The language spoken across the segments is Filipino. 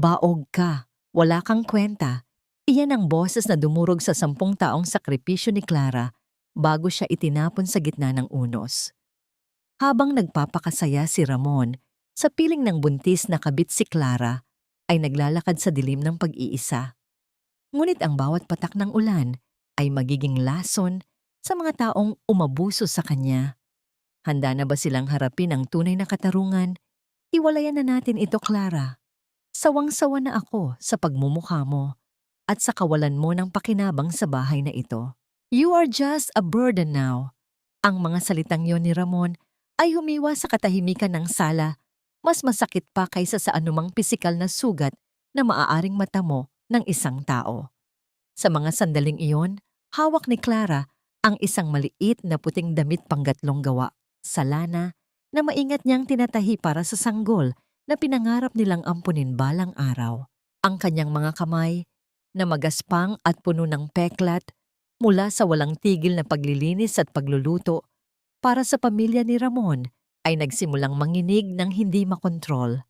Baog ka, wala kang kwenta. Iyan ang boses na dumurog sa 10 taong sakripisyo ni Clara bago siya itinapon sa gitna ng unos. Habang nagpapakasaya si Ramon, sa piling ng buntis na kabit si Clara, ay naglalakad sa dilim ng pag-iisa. Ngunit ang bawat patak ng ulan ay magiging lason sa mga taong umabuso sa kanya. Handa na ba silang harapin ang tunay na katarungan? Iwalayan na natin ito, Clara. Sawang-sawa na ako sa pagmumukha mo at sa kawalan mo ng pakinabang sa bahay na ito. You are just a burden now. Ang mga salitang yon ni Ramon ay humiwa sa katahimikan ng sala, mas masakit pa kaysa sa anumang pisikal na sugat na maaaring matamo ng isang tao. Sa mga sandaling iyon, hawak ni Clara ang isang maliit na puting damit panggatlong gawa sa lana na maingat niyang tinatahi para sa sanggol na pinangarap nilang ampunin balang araw. Ang kanyang mga kamay na magaspang at puno ng peklat mula sa walang tigil na paglilinis at pagluluto para sa pamilya ni Ramon ay nagsimulang manginig ng hindi makontrol.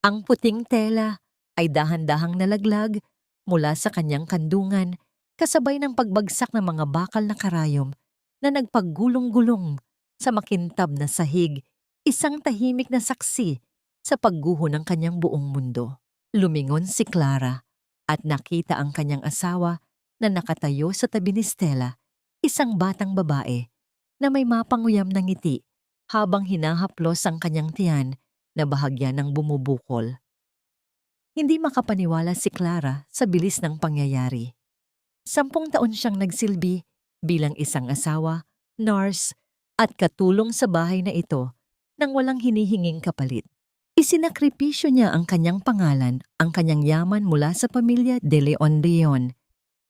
Ang puting tela ay dahan-dahang nalaglag mula sa kanyang kandungan kasabay ng pagbagsak ng mga bakal na karayom na nagpaggulong-gulong sa makintab na sahig, isang tahimik na saksi sa pagguho ng kanyang buong mundo. Lumingon si Clara at nakita ang kanyang asawa na nakatayo sa tabi ni Stella, isang batang babae na may mapanguyam na ngiti habang hinahaplos ang kanyang tiyan na bahagya ng bumubukol. Hindi makapaniwala si Clara sa bilis ng pangyayari. 10 taon siyang nagsilbi bilang isang asawa, nurse, at katulong sa bahay na ito nang walang hinihinging kapalit. Isinakripisyo niya ang kanyang pangalan, ang kanyang yaman mula sa pamilya de Leon,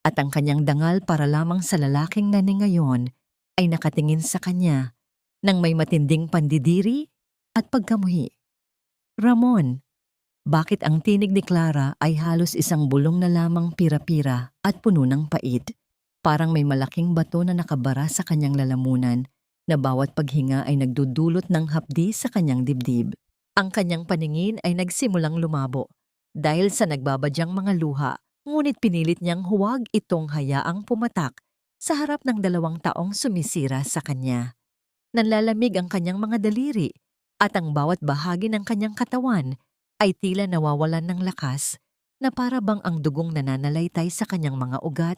at ang kanyang dangal para lamang sa lalaking na ngayon ay nakatingin sa kanya nang may matinding pandidiri at pagkamuhi. Ramon, bakit ang tinig ni Clara ay halos isang bulong na lamang pira-pira at puno ng pait? Parang may malaking bato na nakabara sa kanyang lalamunan na bawat paghinga ay nagdudulot ng hapdi sa kanyang dibdib. Ang kanyang paningin ay nagsimulang lumabo dahil sa nagbabadyang mga luha, ngunit pinilit niyang huwag itong hayaang pumatak sa harap ng 2 taong sumisira sa kanya. Nanlalamig ang kanyang mga daliri at ang bawat bahagi ng kanyang katawan ay tila nawawalan ng lakas na para bang ang dugong nananalaytay sa kanyang mga ugat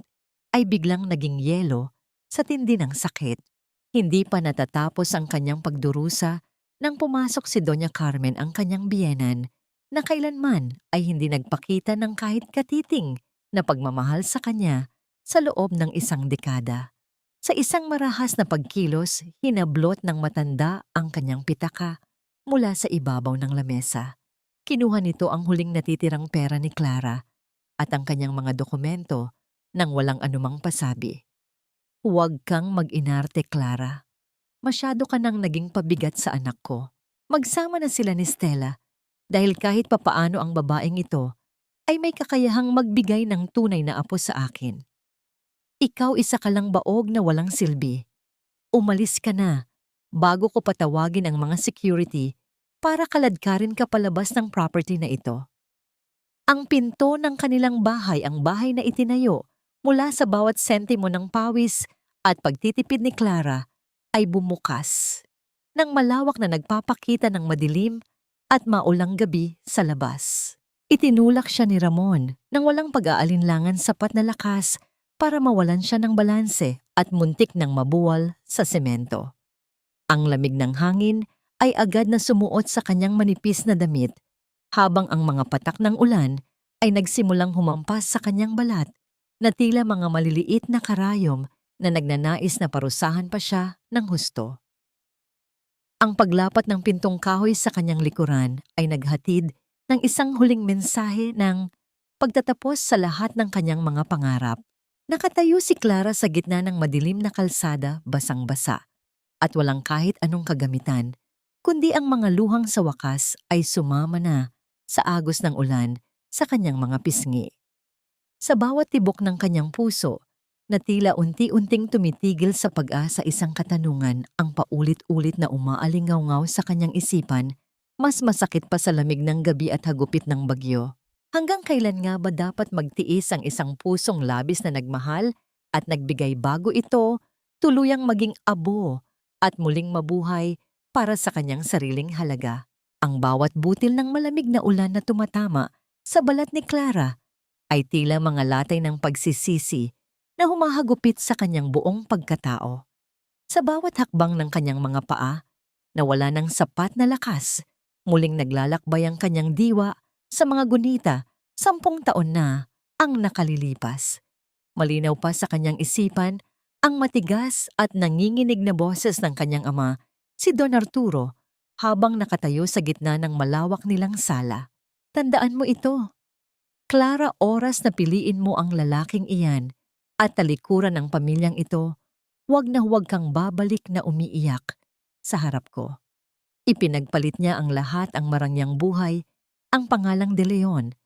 ay biglang naging yelo sa tindi ng sakit. Hindi pa natatapos ang kanyang pagdurusa nang pumasok si Doña Carmen, ang kanyang biyenan, na kailanman ay hindi nagpakita ng kahit katiting na pagmamahal sa kanya sa loob ng 1 dekada. Sa isang marahas na pagkilos, hinablot ng matanda ang kanyang pitaka mula sa ibabaw ng lamesa. Kinuha nito ang huling natitirang pera ni Clara at ang kanyang mga dokumento nang walang anumang pasabi. Huwag kang mag-inarte, Clara. Masyado ka nang naging pabigat sa anak ko. Magsama na sila ni Stella dahil kahit papaano ang babaeng ito ay may kakayahang magbigay ng tunay na apo sa akin. Ikaw isa ka lang baog na walang silbi. Umalis ka na bago ko patawagin ang mga security para kaladkarin ka palabas ng property na ito. Ang pinto ng kanilang bahay, ang bahay na itinayo mula sa bawat sentimo ng pawis at pagtitipid ni Clara, ay bumukas ng malawak na nagpapakita ng madilim at maulang gabi sa labas. Itinulak siya ni Ramon nang walang pag-aalinlangan sapat na lakas para mawalan siya ng balanse at muntik ng mabuwal sa semento. Ang lamig ng hangin ay agad na sumuot sa kanyang manipis na damit habang ang mga patak ng ulan ay nagsimulang humampas sa kanyang balat na tila mga maliliit na karayom na nagnanais na parusahan pa siya ng husto. Ang paglapat ng pintong kahoy sa kanyang likuran ay naghatid ng isang huling mensahe ng pagtatapos sa lahat ng kanyang mga pangarap. Nakatayo si Clara sa gitna ng madilim na kalsada, basang-basa, at walang kahit anong kagamitan, kundi ang mga luhang sa wakas ay sumama na sa agos ng ulan sa kanyang mga pisngi. Sa bawat tibok ng kanyang puso, na tila unti-unting tumitigil sa pag-asa isang katanungan ang paulit-ulit na umaalingaw-ngaw sa kanyang isipan, mas masakit pa sa lamig ng gabi at hagupit ng bagyo. Hanggang kailan nga ba dapat magtiis ang isang pusong labis na nagmahal at nagbigay bago ito tuluyang maging abo at muling mabuhay para sa kanyang sariling halaga? Ang bawat butil ng malamig na ulan na tumatama sa balat ni Clara ay tila mga latay ng pagsisisi na humahagupit sa kanyang buong pagkatao. Sa bawat hakbang ng kanyang mga paa, na wala ng sapat na lakas, muling naglalakbay ang kanyang diwa sa mga gunita 10 taon na ang nakalilipas. Malinaw pa sa kanyang isipan ang matigas at nanginginig na boses ng kanyang ama, si Don Arturo, habang nakatayo sa gitna ng malawak nilang sala. Tandaan mo ito. Clara, oras na piliin mo ang lalaking iyan at talikuran ng pamilyang ito, huwag na huwag kang babalik na umiiyak sa harap ko. Ipinagpalit niya ang lahat ang marangyang buhay, ang pangalang De Leon,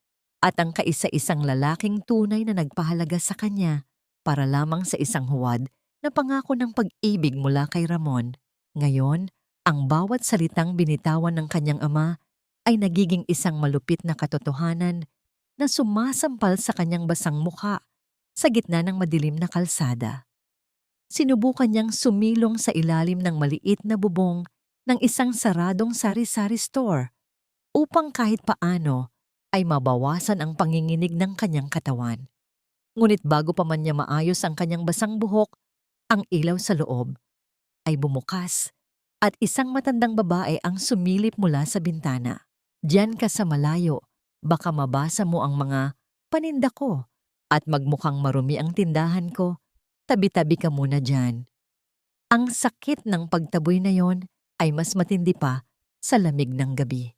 at ang kaisa-isang lalaking tunay na nagpahalaga sa kanya para lamang sa isang huwad na pangako ng pag-ibig mula kay Ramon. Ngayon, ang bawat salitang binitawan ng kanyang ama ay nagiging isang malupit na katotohanan na sumasampal sa kanyang basang mukha sa gitna ng madilim na kalsada. Sinubukan niyang sumilong sa ilalim ng maliit na bubong ng isang saradong sari-sari store upang kahit paano ay mabawasan ang panginginig ng kanyang katawan. Ngunit bago pa man niya maayos ang kanyang basang buhok, ang ilaw sa loob ay bumukas at isang matandang babae ang sumilip mula sa bintana. Diyan ka sa malayo, baka mabasa mo ang mga paninda ko at magmukhang marumi ang tindahan ko. Tabi-tabi ka muna dyan. Ang sakit ng pagtaboy na yon ay mas matindi pa sa lamig ng gabi.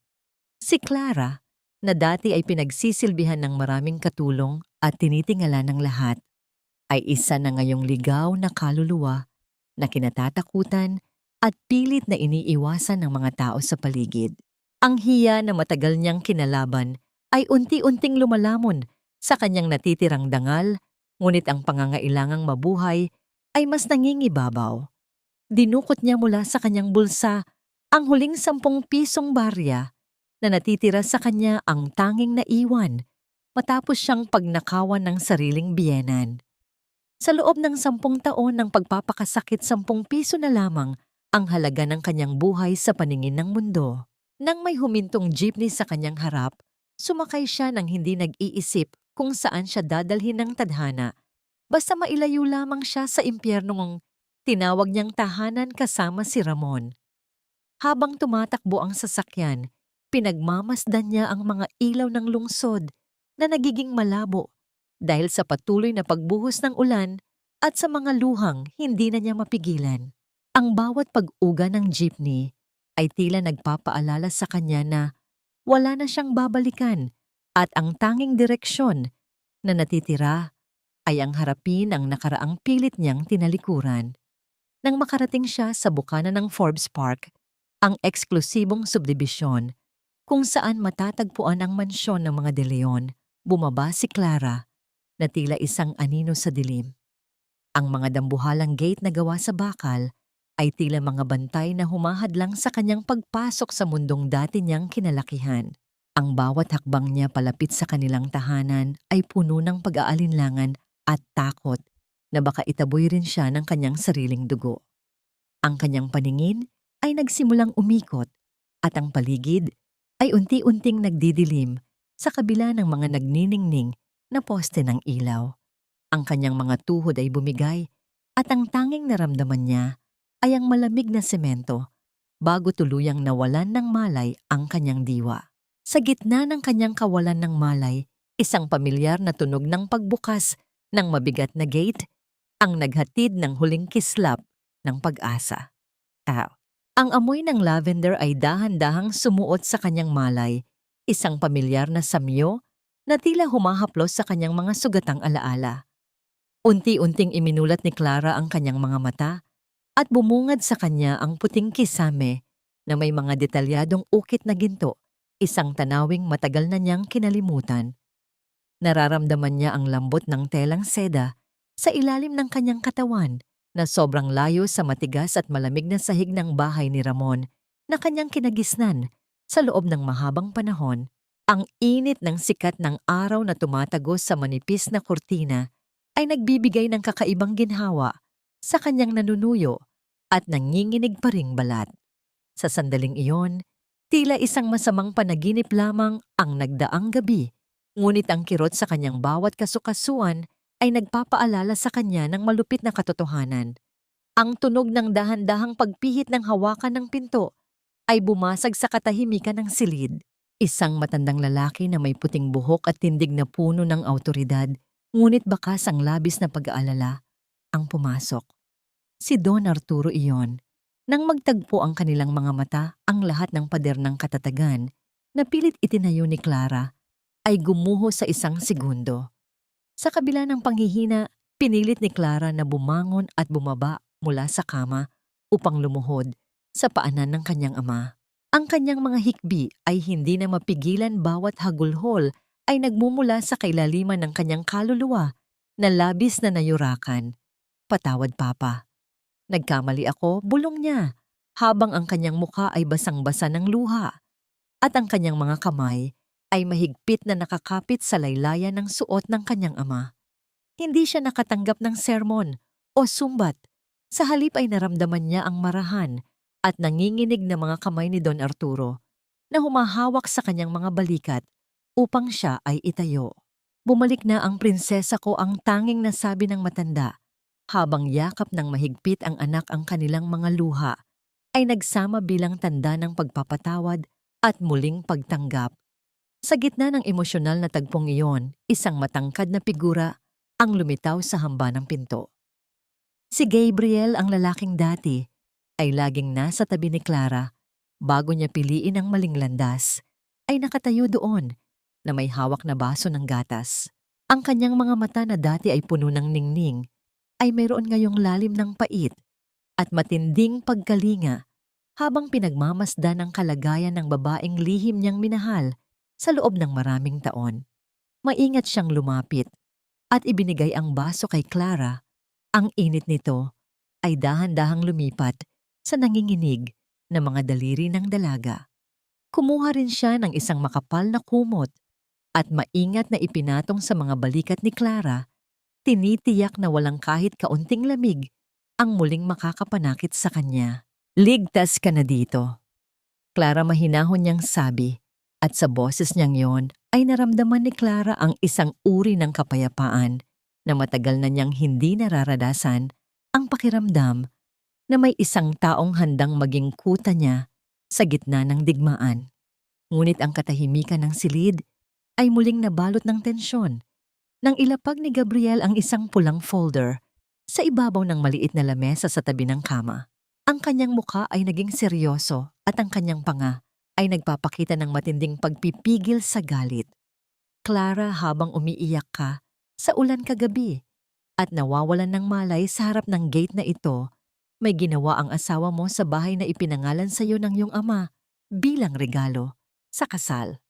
Si Clara, na dati ay pinagsisilbihan ng maraming katulong at tinitingala ng lahat, ay isa na ngayong ligaw na kaluluwa na kinatatakutan at pilit na iniiwasan ng mga tao sa paligid. Ang hiya na matagal niyang kinalaban ay unti-unting lumalamon sa kanyang natitirang dangal, ngunit ang pangangailangang mabuhay ay mas nangingibabaw. Dinukot niya mula sa kanyang bulsa ang huling 10 pisong barya na natitira sa kanya, ang tanging naiwan matapos siyang pagnakawan ng sariling biyenan. Sa loob ng 10 taon ng pagpapakasakit, 10 piso na lamang ang halaga ng kanyang buhay sa paningin ng mundo. Nang may humintong jeepney sa kanyang harap, sumakay siya nang hindi nag-iisip kung saan siya dadalhin ng tadhana. Basta mailayo lamang siya sa impyernong tinawag niyang tahanan kasama si Ramon. Habang tumatakbo ang sasakyan, pinagmamasdan niya ang mga ilaw ng lungsod na nagiging malabo dahil sa patuloy na pagbuhos ng ulan at sa mga luhang hindi na niya mapigilan. Ang bawat pag-uga ng jeepney ay tila nagpapaalala sa kanya na wala na siyang babalikan at ang tanging direksyon na natitira ay ang harapin ang nakaraang pilit niyang tinalikuran. Nang makarating siya sa bukana ng Forbes Park, ang eksklusibong subdibisyon kung saan matatagpuan ang mansyon ng mga De Leon, bumaba si Clara na tila isang anino sa dilim. Ang mga dambuhalang gate na gawa sa bakal ay tila mga bantay na humahadlang sa kanyang pagpasok sa mundong dati niyang kinalakihan. Ang bawat hakbang niya palapit sa kanilang tahanan ay puno ng pag-aalinlangan at takot na baka itaboy rin siya ng kanyang sariling dugo. Ang kanyang paningin ay nagsimulang umikot at ang paligid ay unti-unting nagdidilim sa kabila ng mga nagniningning na poste ng ilaw. Ang kanyang mga tuhod ay bumigay at ang tanging naramdaman niya ay ang malamig na semento bago tuluyang nawalan ng malay ang kanyang diwa. Sa gitna ng kanyang kawalan ng malay, isang pamilyar na tunog ng pagbukas ng mabigat na gate ang naghatid ng huling kislap ng pag-asa. Ang amoy ng lavender ay dahan-dahang sumuot sa kanyang malay, isang pamilyar na samyo na tila humahaplos sa kanyang mga sugatang alaala. Unti-unting iminulat ni Clara ang kanyang mga mata at bumungad sa kanya ang puting kisame na may mga detalyadong ukit na ginto, isang tanawing matagal na niyang kinalimutan. Nararamdaman niya ang lambot ng telang seda sa ilalim ng kanyang katawan na sobrang layo sa matigas at malamig na sahig ng bahay ni Ramon na kanyang kinagisnan sa loob ng mahabang panahon. Ang init ng sikat ng araw na tumatagos sa manipis na kurtina ay nagbibigay ng kakaibang ginhawa sa kanyang nanunuyo at nanginginig pa ring balat. Sa sandaling iyon, tila isang masamang panaginip lamang ang nagdaang gabi, ngunit ang kirot sa kanyang bawat kasukasuan ay nagpapaalala sa kanya ng malupit na katotohanan. Ang tunog ng dahan-dahang pagpihit ng hawakan ng pinto ay bumasag sa katahimikan ng silid. Isang matandang lalaki na may puting buhok at tindig na puno ng awtoridad, ngunit bakas ang labis na pag-aalala, ang pumasok. Si Don Arturo iyon. Nang magtagpo ang kanilang mga mata, ang lahat ng pader ng katatagan na pilit itinayo ni Clara ay gumuho sa isang segundo. Sa kabila ng panghihina, pinilit ni Clara na bumangon at bumaba mula sa kama upang lumuhod sa paanan ng kanyang ama. Ang kanyang mga hikbi ay hindi na mapigilan, bawat hagulhol ay nagmumula sa kailaliman ng kanyang kaluluwa na labis na nayurakan. "Patawad, Papa. Nagkamali ako," bulong niya, habang ang kanyang mukha ay basang-basa ng luha at ang kanyang mga kamay ay mahigpit na nakakapit sa laylayan ng suot ng kanyang ama. Hindi siya nakatanggap ng sermon o sumbat. Sa halip ay naramdaman niya ang marahan at nanginginig na mga kamay ni Don Arturo na humahawak sa kanyang mga balikat upang siya ay itayo. "Bumalik na ang prinsesa ko," ang tanging nasabi ng matanda, habang yakap ng mahigpit ang anak. Ang kanilang mga luha ay nagsama bilang tanda ng pagpapatawad at muling pagtanggap. Sa gitna ng emosyonal na tagpong iyon, isang matangkad na figura ang lumitaw sa hamba ng pinto. Si Gabriel, ang lalaking dati, ay laging nasa tabi ni Clara bago niya piliin ang maling landas, ay nakatayo doon na may hawak na baso ng gatas. Ang kanyang mga mata na dati ay puno ng ningning ay mayroon ngayong lalim ng pait at matinding pagkalinga habang pinagmamasdan ang kalagayan ng babaeng lihim niyang minahal sa loob ng maraming taon. Maingat siyang lumapit at ibinigay ang baso kay Clara. Ang init nito ay dahan-dahang lumipat sa nanginginig na mga daliri ng dalaga. Kumuha rin siya ng isang makapal na kumot at maingat na ipinatong sa mga balikat ni Clara, tinitiyak na walang kahit kaunting lamig ang muling makakapanakit sa kanya. "Ligtas ka na dito," Clara mahinahon niyang sabi, at sa boses niyang yon ay naramdaman ni Clara ang isang uri ng kapayapaan na matagal na niyang hindi nararanasan, ang pakiramdam na may isang taong handang maging kuta niya sa gitna ng digmaan. Ngunit ang katahimikan ng silid ay muling nabalot ng tensyon nang ilapag ni Gabriel ang isang pulang folder sa ibabaw ng maliit na lamesa sa tabi ng kama. Ang kanyang mukha ay naging seryoso at ang kanyang panga ay nagpapakita ng matinding pagpipigil sa galit. "Clara, habang umiiyak ka sa ulan kagabi at nawawalan ng malay sa harap ng gate na ito, may ginawa ang asawa mo sa bahay na ipinangalan sa iyo ng iyong ama bilang regalo sa kasal."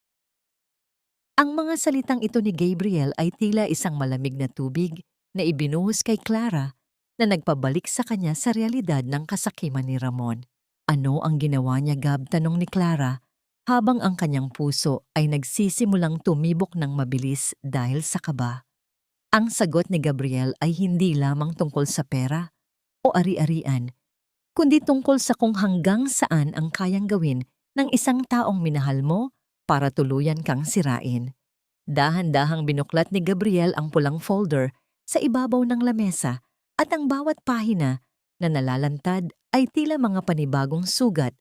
Ang mga salitang ito ni Gabriel ay tila isang malamig na tubig na ibinuhos kay Clara na nagpabalik sa kanya sa realidad ng kasakiman ni Ramon. "Ano ang ginawa niya, Gab?" tanong ni Clara habang ang kanyang puso ay nagsisimulang tumibok ng mabilis dahil sa kaba. Ang sagot ni Gabriel ay hindi lamang tungkol sa pera o ari-arian, kundi tungkol sa kung hanggang saan ang kayang gawin ng isang taong minahal mo para tuluyan kang sirain. Dahan-dahang binuklat ni Gabriel ang pulang folder sa ibabaw ng lamesa at ang bawat pahina na nalalantad ay tila mga panibagong sugat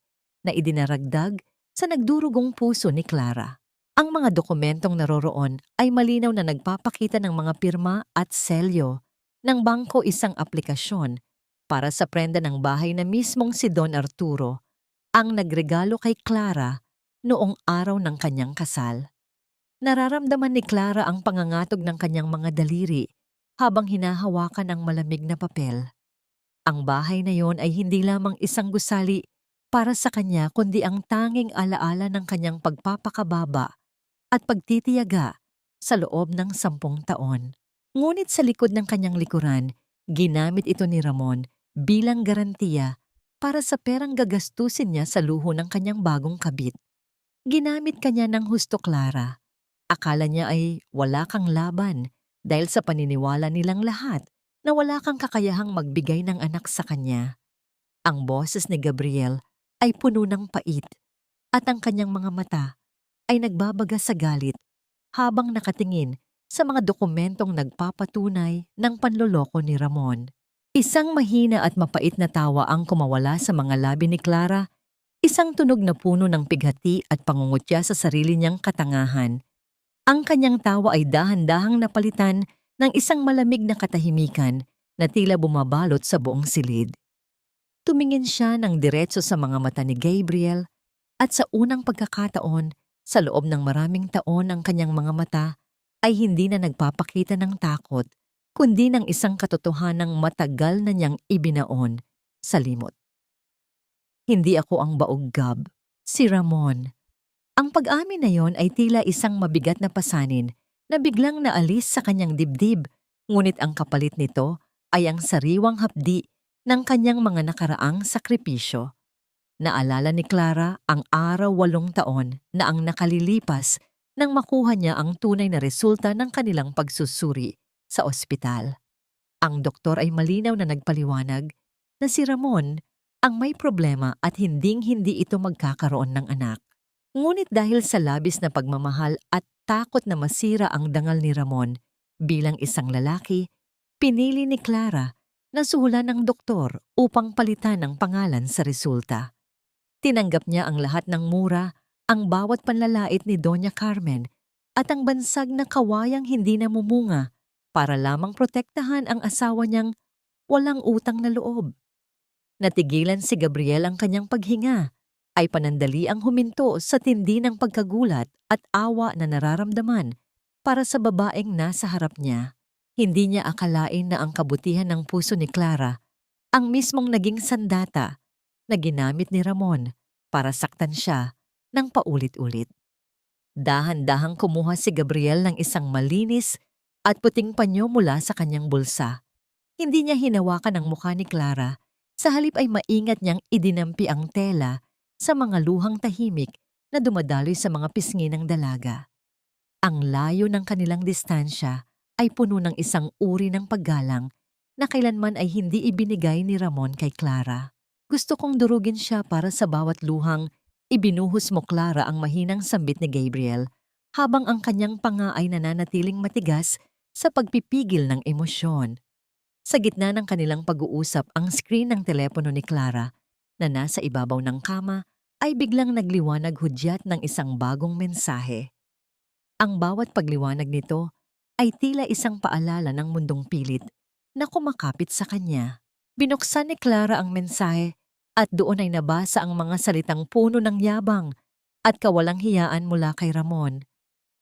na idinaragdag sa nagdurugong puso ni Clara. Ang mga dokumentong naroroon ay malinaw na nagpapakita ng mga pirma at selyo ng bangko, isang aplikasyon para sa prenda ng bahay na mismong si Don Arturo ang nagregalo kay Clara noong araw ng kanyang kasal. Nararamdaman ni Clara ang pangangatog ng kanyang mga daliri habang hinahawakan ang malamig na papel. Ang bahay na yon ay hindi lamang isang gusali para sa kanya, kundi ang tanging alaala ng kanyang pagpapakababa at pagtitiyaga sa loob ng 10 taon. Ngunit sa likod ng kanyang likuran, ginamit ito ni Ramon bilang garantiya para sa perang gagastusin niya sa luho ng kanyang bagong kabit. Ginamit ka niya ng husto, Clara. Akala niya ay wala kang laban dahil sa paniniwala nilang lahat na wala kang kakayahang magbigay ng anak sa kanya. Ang boses ni Gabriel ay puno ng pait at ang kanyang mga mata ay nagbabaga sa galit habang nakatingin sa mga dokumentong nagpapatunay ng panloloko ni Ramon. Isang mahina at mapait na tawa ang kumawala sa mga labi ni Clara, isang tunog na puno ng pighati at pangungutya sa sarili niyang katangahan. Ang kanyang tawa ay dahan-dahang napalitan ng isang malamig na katahimikan na tila bumabalot sa buong silid. Tumingin siya ng diretso sa mga mata ni Gabriel at sa unang pagkakataon, sa loob ng maraming taon ang kanyang mga mata ay hindi na nagpapakita ng takot, kundi ng isang katotohanang matagal na niyang ibinaon sa limot. Hindi ako ang baog, Gab. Si Ramon. Ang pag-amin na yon ay tila isang mabigat na pasanin na biglang naalis sa kanyang dibdib, ngunit ang kapalit nito ay ang sariwang hapdi ng kanyang mga nakaraang sakripisyo. Naalala ni Clara ang araw 8 taon na ang nakalilipas nang makuha niya ang tunay na resulta ng kanilang pagsusuri sa ospital. Ang doktor ay malinaw na nagpaliwanag na si Ramon ang may problema at hinding-hindi ito magkakaroon ng anak. Ngunit dahil sa labis na pagmamahal at takot na masira ang dangal ni Ramon bilang isang lalaki, pinili ni Clara na suhulan ng doktor upang palitan ang pangalan sa resulta. Tinanggap niya ang lahat ng mura, ang bawat panlalait ni Doña Carmen at ang bansag na kawayang hindi namumunga para lamang protektahan ang asawa niyang walang utang na loob. Natigilan si Gabriel ang kanyang paghinga, ay panandali ang huminto sa tindi ng pagkagulat at awa na nararamdaman para sa babaeng nasa harap niya. Hindi niya akalain na ang kabutihan ng puso ni Clara ang mismong naging sandata na ginamit ni Ramon para saktan siya ng paulit-ulit. Dahan-dahang kumuha si Gabriel ng isang malinis at puting panyo mula sa kanyang bulsa. Hindi niya hinawakan ang mukha ni Clara, sa halip ay maingat niyang idinampi ang tela sa mga luhang tahimik na dumadaloy sa mga pisngi ng dalaga. Ang layo ng kanilang distansya ay puno ng isang uri ng paggalang na kailanman ay hindi ibinigay ni Ramon kay Clara. Gusto kong durugin siya para sa bawat luhang ibinuhos mo, Clara, ang mahinang sambit ni Gabriel habang ang kanyang panga ay nananatiling matigas sa pagpipigil ng emosyon. Sa gitna ng kanilang pag-uusap, ang screen ng telepono ni Clara na nasa ibabaw ng kama ay biglang nagliwanag hudyat ng isang bagong mensahe. Ang bawat pagliwanag nito ay tila isang paalala ng mundong pilit na kumakapit sa kanya. Binuksan ni Clara ang mensahe at doon ay nabasa ang mga salitang puno ng yabang at kawalang hiyaan mula kay Ramon.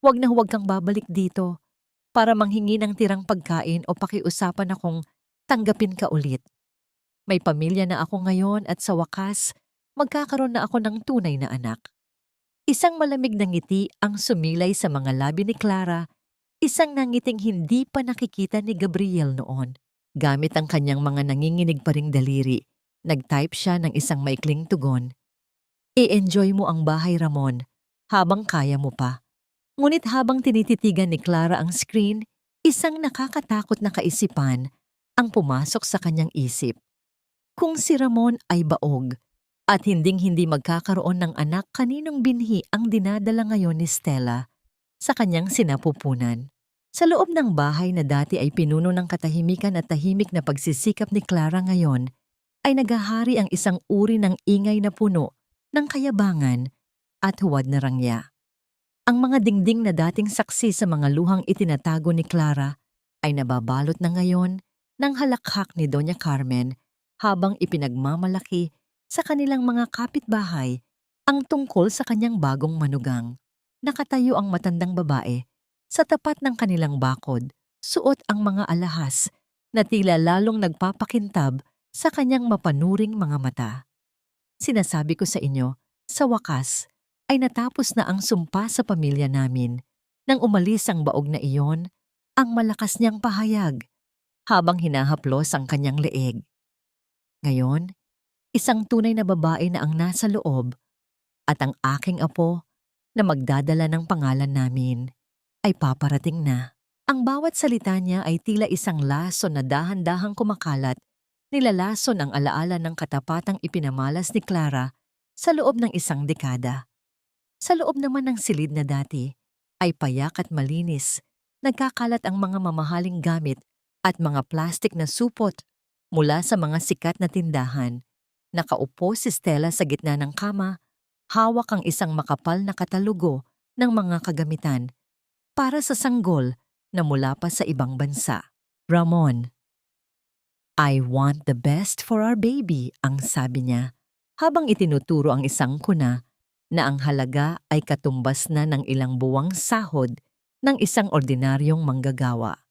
Huwag na huwag kang babalik dito para manghingi ng tirang pagkain o pakiusapan akong tanggapin ka ulit. May pamilya na ako ngayon at sa wakas, magkakaroon na ako ng tunay na anak. Isang malamig na ngiti ang sumilay sa mga labi ni Clara, isang nangiting hindi pa nakikita ni Gabriel noon. Gamit ang kanyang mga nanginginig pa ring daliri, nag-type siya ng isang maikling tugon. I-enjoy mo ang bahay, Ramon, habang kaya mo pa. Ngunit habang tinititigan ni Clara ang screen, isang nakakatakot na kaisipan ang pumasok sa kanyang isip. Kung si Ramon ay baog at hinding-hindi magkakaroon ng anak, kaninong binhi ang dinadala ngayon ni Stella sa kanyang sinapupunan? Sa loob ng bahay na dati ay pinuno ng katahimikan at tahimik na pagsisikap ni Clara ngayon, ay naghahari ang isang uri ng ingay na puno ng kayabangan at huwad na rangya. Ang mga dingding na dating saksi sa mga luhang itinatago ni Clara ay nababalot na ngayon ng halakhak ni Doña Carmen habang ipinagmamalaki sa kanilang mga kapitbahay ang tungkol sa kanyang bagong manugang. Nakatayo ang matandang babae sa tapat ng kanilang bakod, suot ang mga alahas na tila lalong nagpapakintab sa kanyang mapanuring mga mata. Sinasabi ko sa inyo, sa wakas ay natapos na ang sumpa sa pamilya namin. Nang umalis ang baog na iyon, ang malakas niyang pahayag habang hinahaplos ang kanyang leeg. Ngayon, isang tunay na babae na ang nasa loob at ang aking apo na magdadala ng pangalan namin ay paparating na. Ang bawat salita niya ay tila isang lason na dahan-dahang kumakalat, nilalason ang alaala ng katapatang ipinamalas ni Clara sa loob ng isang dekada. Sa loob naman ng silid na dati ay payak at malinis, nagkakalat ang mga mamahaling gamit at mga plastik na supot mula sa mga sikat na tindahan. Nakaupo si Stella sa gitna ng kama, hawak ang isang makapal na katalugo ng mga kagamitan para sa sanggol na mula pa sa ibang bansa. Ramon, I want the best for our baby, ang sabi niya, habang itinuturo ang isang kuna na ang halaga ay katumbas na ng ilang buwang sahod ng isang ordinaryong manggagawa.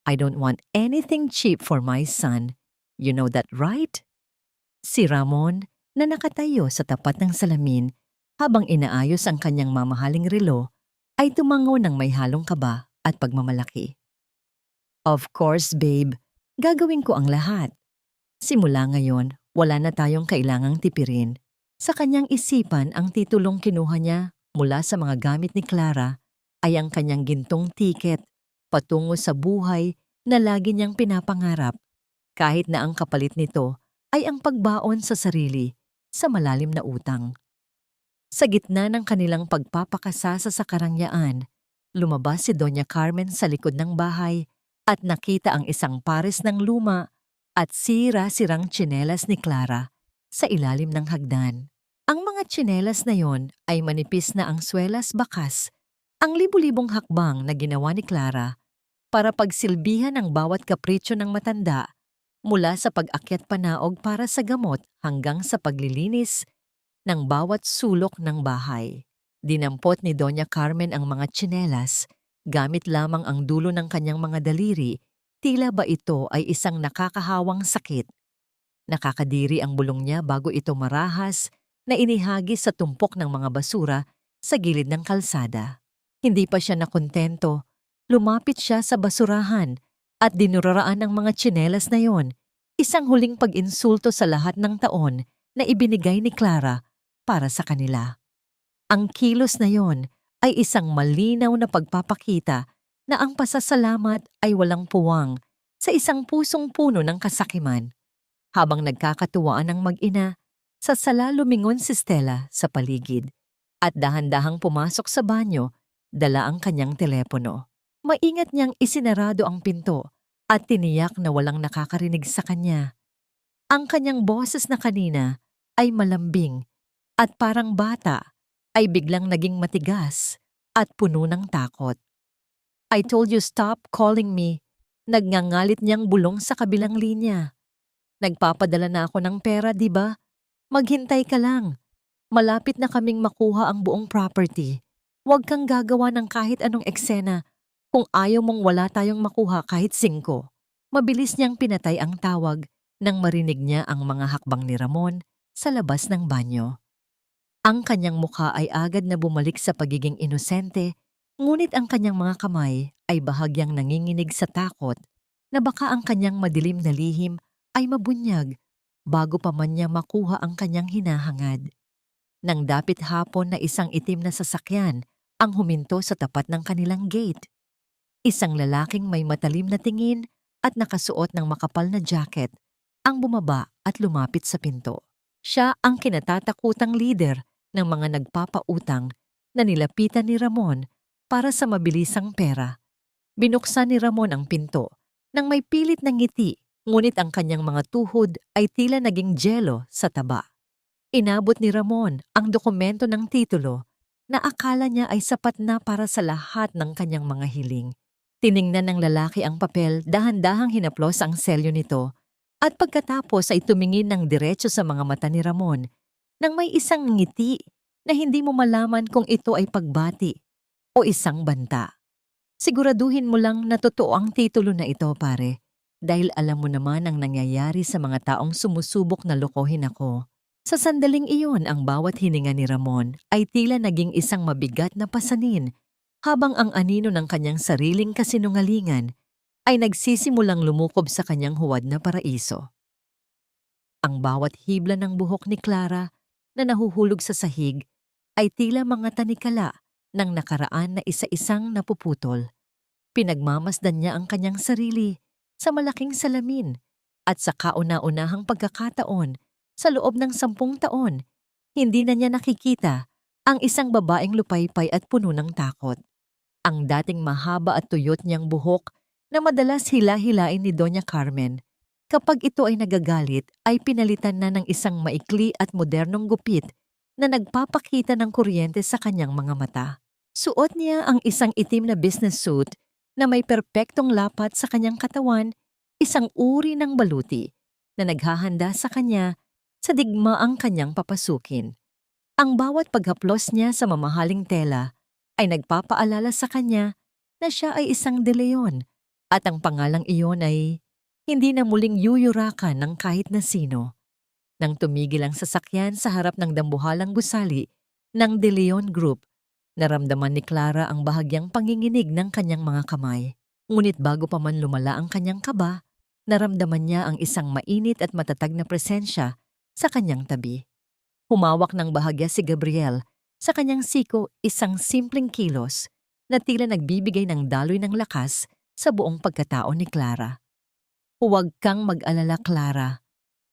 I don't want anything cheap for my son. You know that, right? Si Ramon, na nakatayo sa tapat ng salamin habang inaayos ang kanyang mamahaling relo, ay tumango ng may halong kaba at pagmamalaki. Of course, babe. Gagawin ko ang lahat. Simula ngayon, wala na tayong kailangang tipirin. Sa kanyang isipan, ang titulong kinuha niya mula sa mga gamit ni Clara ay ang kanyang gintong tiket patungo sa buhay na lagi niyang pinapangarap, kahit na ang kapalit nito ay ang pagbaon sa sarili sa malalim na utang. Sa gitna ng kanilang pagpapakasasa sa karangyaan, lumabas si Doña Carmen sa likod ng bahay at nakita ang isang pares ng luma at sira-sirang tsinelas ni Clara sa ilalim ng hagdan. Ang mga tsinelas na yon ay manipis na ang swelas bakas, ang libu-libong hakbang na ginawa ni Clara para pagsilbihan ang bawat kapritsyo ng matanda, mula sa pag-akyat panaog para sa gamot hanggang sa paglilinis ng bawat sulok ng bahay. Dinampot ni Doña Carmen ang mga tsinelas, gamit lamang ang dulo ng kanyang mga daliri, tila ba ito ay isang nakakahawang sakit. Nakakadiri ang bulong niya bago ito marahas na inihagis sa tumpok ng mga basura sa gilid ng kalsada. Hindi pa siya nakontento. Lumapit siya sa basurahan at dinuraraan ng mga tsinelas na yon, isang huling pag-insulto sa lahat ng taon na ibinigay ni Clara para sa kanila. Ang kilos na yon ay isang malinaw na pagpapakita na ang pasasalamat ay walang puwang sa isang pusong puno ng kasakiman. Habang nagkakatuwaan ang mag-ina, sa sala lumingon si Stella sa paligid at dahan-dahang pumasok sa banyo, dala ang kanyang telepono. Maingat niyang isinarado ang pinto at tiniyak na walang nakakarinig sa kanya. Ang kanyang boses na kanina ay malambing at parang bata ay biglang naging matigas at puno ng takot. I told you stop calling me. Nagngangalit niyang bulong sa kabilang linya. Nagpapadala na ako ng pera, di ba? Maghintay ka lang. Malapit na kaming makuha ang buong property. Huwag kang gagawa ng kahit anong eksena kung ayaw mong wala tayong makuha kahit 5. Mabilis niyang pinatay ang tawag nang marinig niya ang mga hakbang ni Ramon sa labas ng banyo. Ang kanyang mukha ay agad na bumalik sa pagiging inosente, ngunit ang kanyang mga kamay ay bahagyang nanginginig sa takot na baka ang kanyang madilim na lihim ay mabunyag bago pa man niya makuha ang kanyang hinahangad. Nang dapit hapon na isang itim na sasakyan ang huminto sa tapat ng kanilang gate. Isang lalaking may matalim na tingin at nakasuot ng makapal na jacket ang bumaba at lumapit sa pinto. Siya ang kinatatakutang leader ng mga nagpapautang na nilapitan ni Ramon para sa mabilisang pera. Binuksan ni Ramon ang pinto nang may pilit na ngiti, ngunit ang kanyang mga tuhod ay tila naging jelo sa taba. Inabot ni Ramon ang dokumento ng titulo na akala niya ay sapat na para sa lahat ng kanyang mga hiling. Tiningnan ng lalaki ang papel, dahan-dahang hinaplos ang selyo nito, at pagkatapos ay tumingin ng diretso sa mga mata ni Ramon nang may isang ngiti na hindi mo malaman kung ito ay pagbati o isang banta. Siguraduhin mo lang na totoo ang titulo na ito, pare, dahil alam mo naman ang nangyayari sa mga taong sumusubok na lokohin ako. Sa sandaling iyon, ang bawat hininga ni Ramon ay tila naging isang mabigat na pasanin, habang ang anino ng kanyang sariling kasinungalingan ay nagsisimulang lumukob sa kanyang huwad na paraiso. Ang bawat hibla ng buhok ni Clara na nahuhulog sa sahig ay tila mga tanikala ng nakaraan na isa-isang napuputol. Pinagmamasdan niya ang kanyang sarili sa malaking salamin at sa kauna-unahang pagkakataon sa loob ng 10 taon, hindi na niya nakikita ang isang babaeng lupaypay at puno ng takot. Ang dating mahaba at tuyot niyang buhok na madalas hila-hilain ni Doña Carmen, kapag ito ay nagagalit ay pinalitan na ng isang maikli at modernong gupit na nagpapakita ng kuryente sa kanyang mga mata. Suot niya ang isang itim na business suit na may perpektong lapat sa kanyang katawan, isang uri ng baluti na naghahanda sa kanya sa digmaang kanyang papasukin. Ang bawat paghaplos niya sa mamahaling tela ay nagpapaalala sa kanya na siya ay isang De Leon at ang pangalang iyon ay hindi na muling yuyurakan ng kahit na sino. Nang tumigil ang sasakyan sa harap ng dambuhalang gusali ng De Leon Group, naramdaman ni Clara ang bahagyang panginginig ng kanyang mga kamay. Ngunit bago pa man lumala ang kanyang kaba, naramdaman niya ang isang mainit at matatag na presensya sa kanyang tabi. Humawak ng bahagya si Gabriel sa kanyang siko, isang simpleng kilos na tila nagbibigay ng daloy ng lakas sa buong pagkatao ni Clara. Huwag kang mag-alala, Clara.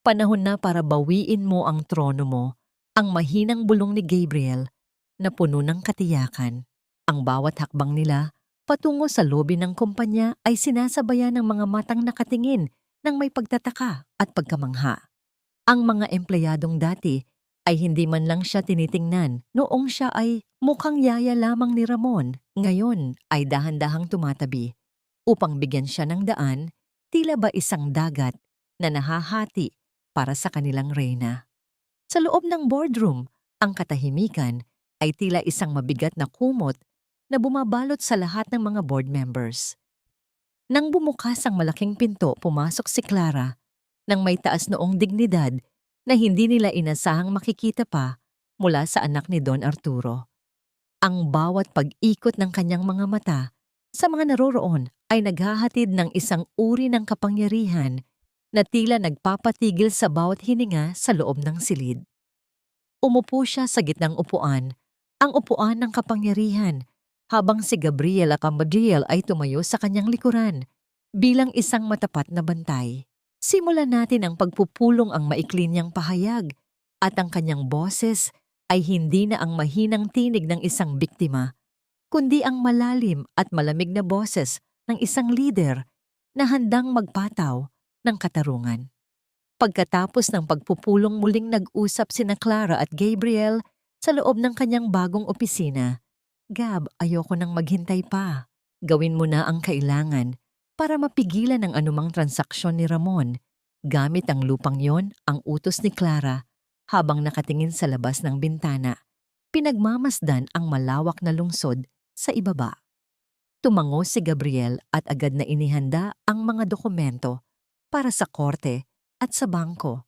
Panahon na para bawiin mo ang trono mo, ang mahinang bulong ni Gabriel na puno ng katiyakan. Ang bawat hakbang nila patungo sa lobi ng kumpanya ay sinasabayan ng mga matang nakatingin ng may pagtataka at pagkamangha. Ang mga empleyadong dati ay hindi man lang siya tinitingnan noong siya ay mukhang yaya lamang ni Ramon, ngayon ay dahan-dahang tumatabi upang bigyan siya ng daan, tila ba isang dagat na nahahati para sa kanilang reyna. Sa loob ng boardroom, ang katahimikan ay tila isang mabigat na kumot na bumabalot sa lahat ng mga board members. Nang bumukas ang malaking pinto, pumasok si Clara nang may taas noong dignidad na hindi nila inasahang makikita pa mula sa anak ni Don Arturo. Ang bawat pag-ikot ng kanyang mga mata sa mga naroroon ay naghahatid ng isang uri ng kapangyarihan na tila nagpapatigil sa bawat hininga sa loob ng silid. Umupo siya sa gitnang upuan, ang upuan ng kapangyarihan, habang si Gabriela Cambadiel ay tumayo sa kanyang likuran bilang isang matapat na bantay. Simulan natin ang pagpupulong ang maikli niyang pahayag at ang kanyang boses ay hindi na ang mahinang tinig ng isang biktima, kundi ang malalim at malamig na boses ng isang lider na handang magpataw ng katarungan. Pagkatapos ng pagpupulong, muling nag-usap sina Clara at Gabriel sa loob ng kanyang bagong opisina. Gab, ayoko nang maghintay pa. Gawin mo na ang kailangan para mapigilan ang anumang transaksyon ni Ramon. Gamit ang lupang yon, ang utos ni Clara, habang nakatingin sa labas ng bintana, pinagmamasdan ang malawak na lungsod sa ibaba. Tumango si Gabriel at agad na inihanda ang mga dokumento para sa korte at sa bangko.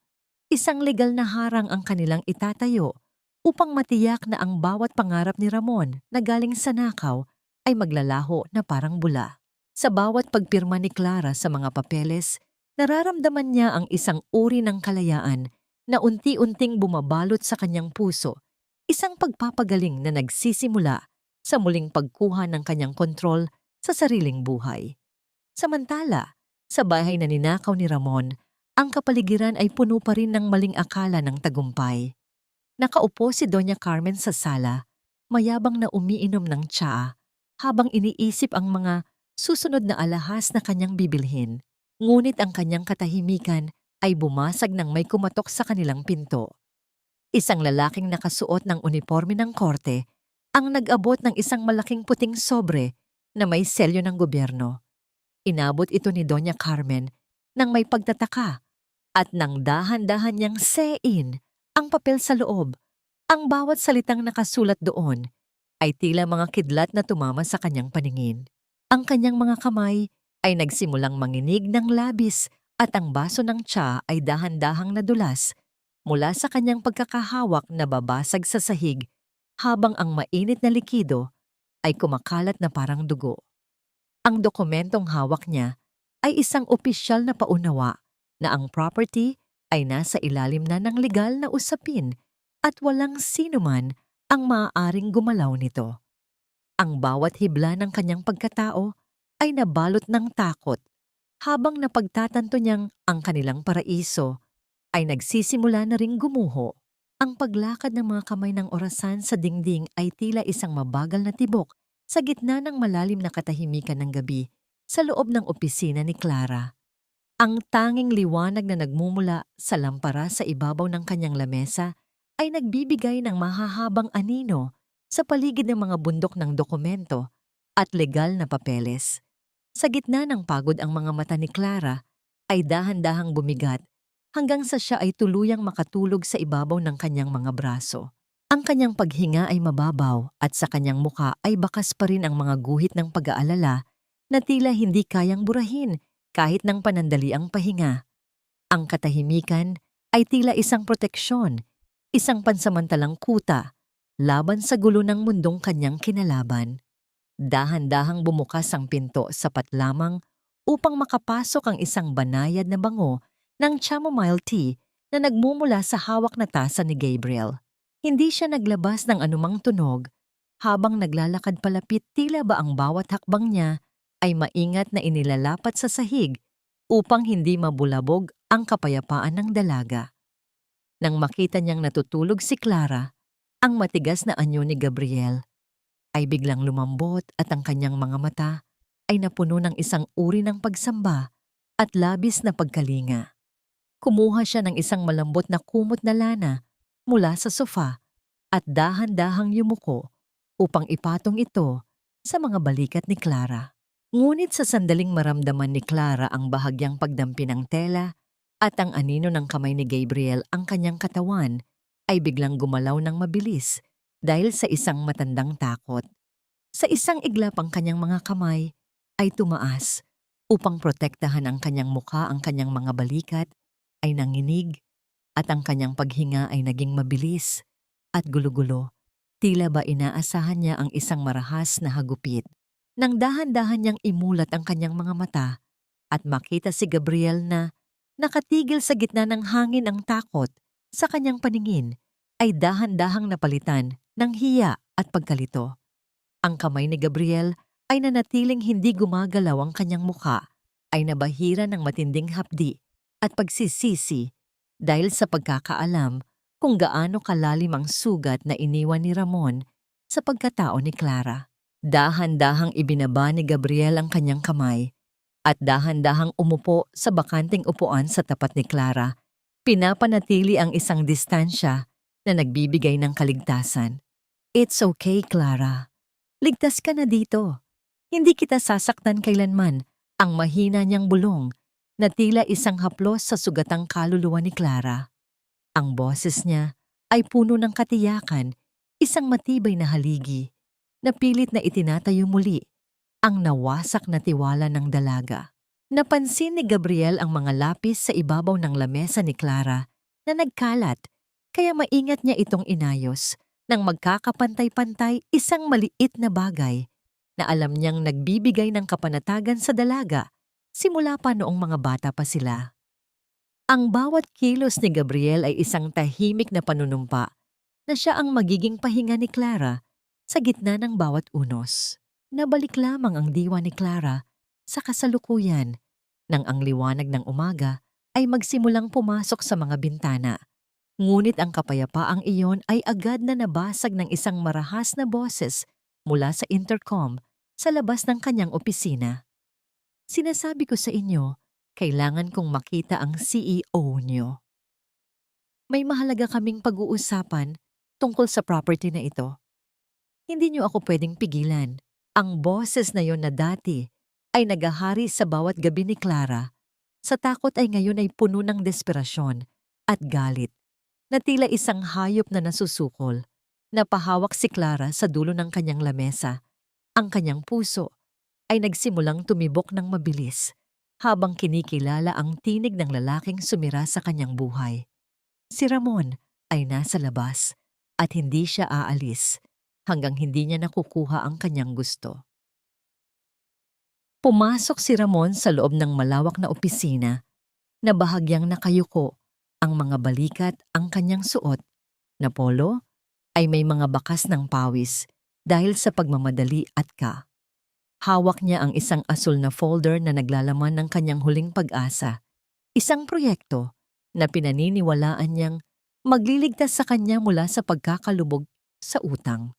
Isang legal na harang ang kanilang itatayo upang matiyak na ang bawat pangarap ni Ramon na galing sa nakaw ay maglalaho na parang bula. Sa bawat pagpirma ni Clara sa mga papeles, nararamdaman niya ang isang uri ng kalayaan na unti-unting bumabalot sa kanyang puso, isang pagpapagaling na nagsisimula sa muling pagkuha ng kanyang kontrol sa sariling buhay. Samantala, sa bahay na ninakaw ni Ramon, ang kapaligiran ay puno pa rin ng maling akala ng tagumpay. Nakaupo si Doña Carmen sa sala, mayabang na umiinom ng tsaa, habang iniisip ang mga susunod na alahas na kanyang bibilhin. Ngunit ang kanyang katahimikan ay bumasag nang may kumatok sa kanilang pinto. Isang lalaking nakasuot ng uniforme ng korte ang nag-abot ng isang malaking puting sobre na may selyo ng gobyerno. Inabot ito ni Doña Carmen nang may pagtataka at nang dahan-dahan niyang sein ang papel sa loob. Ang bawat salitang nakasulat doon ay tila mga kidlat na tumama sa kanyang paningin. Ang kanyang mga kamay ay nagsimulang manginig ng labis at ang baso ng tsa ay dahan-dahang nadulas mula sa kanyang pagkakahawak na babasag sa sahig habang ang mainit na likido ay kumakalat na parang dugo. Ang dokumentong hawak niya ay isang opisyal na paunawa na ang property ay nasa ilalim na ng legal na usapin at walang sinuman ang maaaring gumalaw nito. Ang bawat hibla ng kanyang pagkatao ay nabalot ng takot habang napagtatanto niyang ang kanilang paraiso ay nagsisimula na ring gumuho. Ang paglakad ng mga kamay ng orasan sa dingding ay tila isang mabagal na tibok sa gitna ng malalim na katahimikan ng gabi sa loob ng opisina ni Clara. Ang tanging liwanag na nagmumula sa lampara sa ibabaw ng kanyang lamesa ay nagbibigay ng mahahabang anino sa paligid ng mga bundok ng dokumento at legal na papeles. Sa gitna ng pagod ang mga mata ni Clara ay dahan-dahang bumigat hanggang sa siya ay tuluyang makatulog sa ibabaw ng kanyang mga braso. Ang kanyang paghinga ay mababaw at sa kanyang muka ay bakas pa rin ang mga guhit ng pag-aalala na tila hindi kayang burahin kahit ng panandaliang pahinga. Ang katahimikan ay tila isang proteksyon, isang pansamantalang kuta laban sa gulo ng mundong kanyang kinalaban. Dahan-dahang bumukas ang pinto sapat lamang upang makapasok ang isang banayad na bango ng chamomile tea na nagmumula sa hawak na tasa ni Gabriel. Hindi siya naglabas ng anumang tunog habang naglalakad palapit, tila ba ang bawat hakbang niya ay maingat na inilalapat sa sahig upang hindi mabulabog ang kapayapaan ng dalaga. Nang makita niyang natutulog si Clara, ang matigas na anyo ni Gabriel ay biglang lumambot at ang kanyang mga mata ay napuno ng isang uri ng pagsamba at labis na pagkalinga. Kumuha siya ng isang malambot na kumot na lana mula sa sofa at dahan-dahang yumuko upang ipatong ito sa mga balikat ni Clara. Ngunit sa sandaling maramdaman ni Clara ang bahagyang pagdampi ng tela at ang anino ng kamay ni Gabriel, ang kanyang katawan ay biglang gumalaw ng mabilis dahil sa isang matandang takot. Sa isang iglap ang kanyang mga kamay ay tumaas upang protektahan ang kanyang mukha, ang kanyang mga balikat ay nanginig at ang kanyang paghinga ay naging mabilis at gulo-gulo. Tila ba inaasahan niya ang isang marahas na hagupit. Nang dahan-dahan niyang imulat ang kanyang mga mata at makita si Gabriel na nakatigil sa gitna ng hangin, ang takot sa kanyang paningin ay dahan-dahang napalitan ng hiya at pagkalito. Ang kamay ni Gabriel ay nanatiling hindi gumagalaw, ang kanyang mukha ay nabahira ng matinding hapdi at pagsisisi dahil sa pagkakaalam kung gaano kalalim ang sugat na iniwan ni Ramon sa pagkatao ni Clara. Dahan-dahang ibinaba ni Gabriel ang kanyang kamay at dahan-dahang umupo sa bakanting upuan sa tapat ni Clara. Pinapanatili ang isang distansya na nagbibigay ng kaligtasan. "It's okay, Clara. Ligtas ka na dito. Hindi kita sasaktan kailanman." Ang mahina niyang bulong na tila isang haplos sa sugatang kaluluwa ni Clara. Ang boses niya ay puno ng katiyakan, isang matibay na haligi na pilit na itinatayo muli ang nawasak na tiwala ng dalaga. Napansin ni Gabriel ang mga lapis sa ibabaw ng lamesa ni Clara na nagkalat, kaya maingat niya itong inayos nang magkakapantay-pantay, isang maliit na bagay na alam niyang nagbibigay ng kapanatagan sa dalaga simula pa noong mga bata pa sila. Ang bawat kilos ni Gabriel ay isang tahimik na panunumpa na siya ang magiging pahinga ni Clara sa gitna ng bawat unos. Nabalik lamang ang diwa ni Clara sa kasalukuyan nang ang liwanag ng umaga ay magsimulang pumasok sa mga bintana. Ngunit ang kapayapaang iyon ay agad na nabasag ng isang marahas na boses mula sa intercom sa labas ng kanyang opisina. "Sinasabi ko sa inyo, kailangan kong makita ang CEO niyo. May mahalaga kaming pag-uusapan tungkol sa property na ito. Hindi niyo ako pwedeng pigilan." Ang boses na yon na dati ay nagahari sa bawat gabi ni Clara, sa takot ay ngayon ay puno ng desperasyon at galit, na tila isang hayop na nasusukol. Napahawak si Clara sa dulo ng kanyang lamesa. Ang kanyang puso ay nagsimulang tumibok ng mabilis habang kinikilala ang tinig ng lalaking sumira sa kanyang buhay. Si Ramon ay nasa labas at hindi siya aalis hanggang hindi niya nakukuha ang kanyang gusto. Pumasok si Ramon sa loob ng malawak na opisina na bahagyang nakayuko, ang mga balikat ang kanyang suot na polo ay may mga bakas ng pawis dahil sa pagmamadali at ka. Hawak niya ang isang asul na folder na naglalaman ng kanyang huling pag-asa, isang proyekto na pinaniniwalaan niyang magliligtas sa kanya mula sa pagkakalubog sa utang.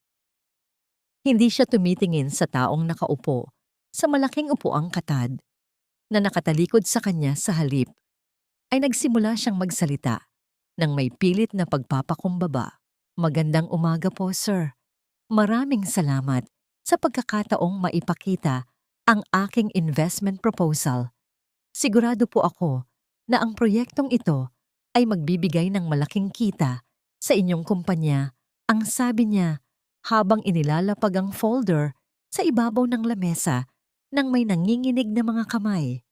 Hindi siya tumitingin sa taong nakaupo sa malaking upuang katad na nakatalikod sa kanya. Sa halip ay nagsimula siyang magsalita ng may pilit na pagpapakumbaba. "Magandang umaga po, sir. Maraming salamat sa pagkakataong maipakita ang aking investment proposal. Sigurado po ako na ang proyektong ito ay magbibigay ng malaking kita sa inyong kumpanya," ang sabi niya habang inilalapag ang folder sa ibabaw ng lamesa nang may nanginginig na mga kamay.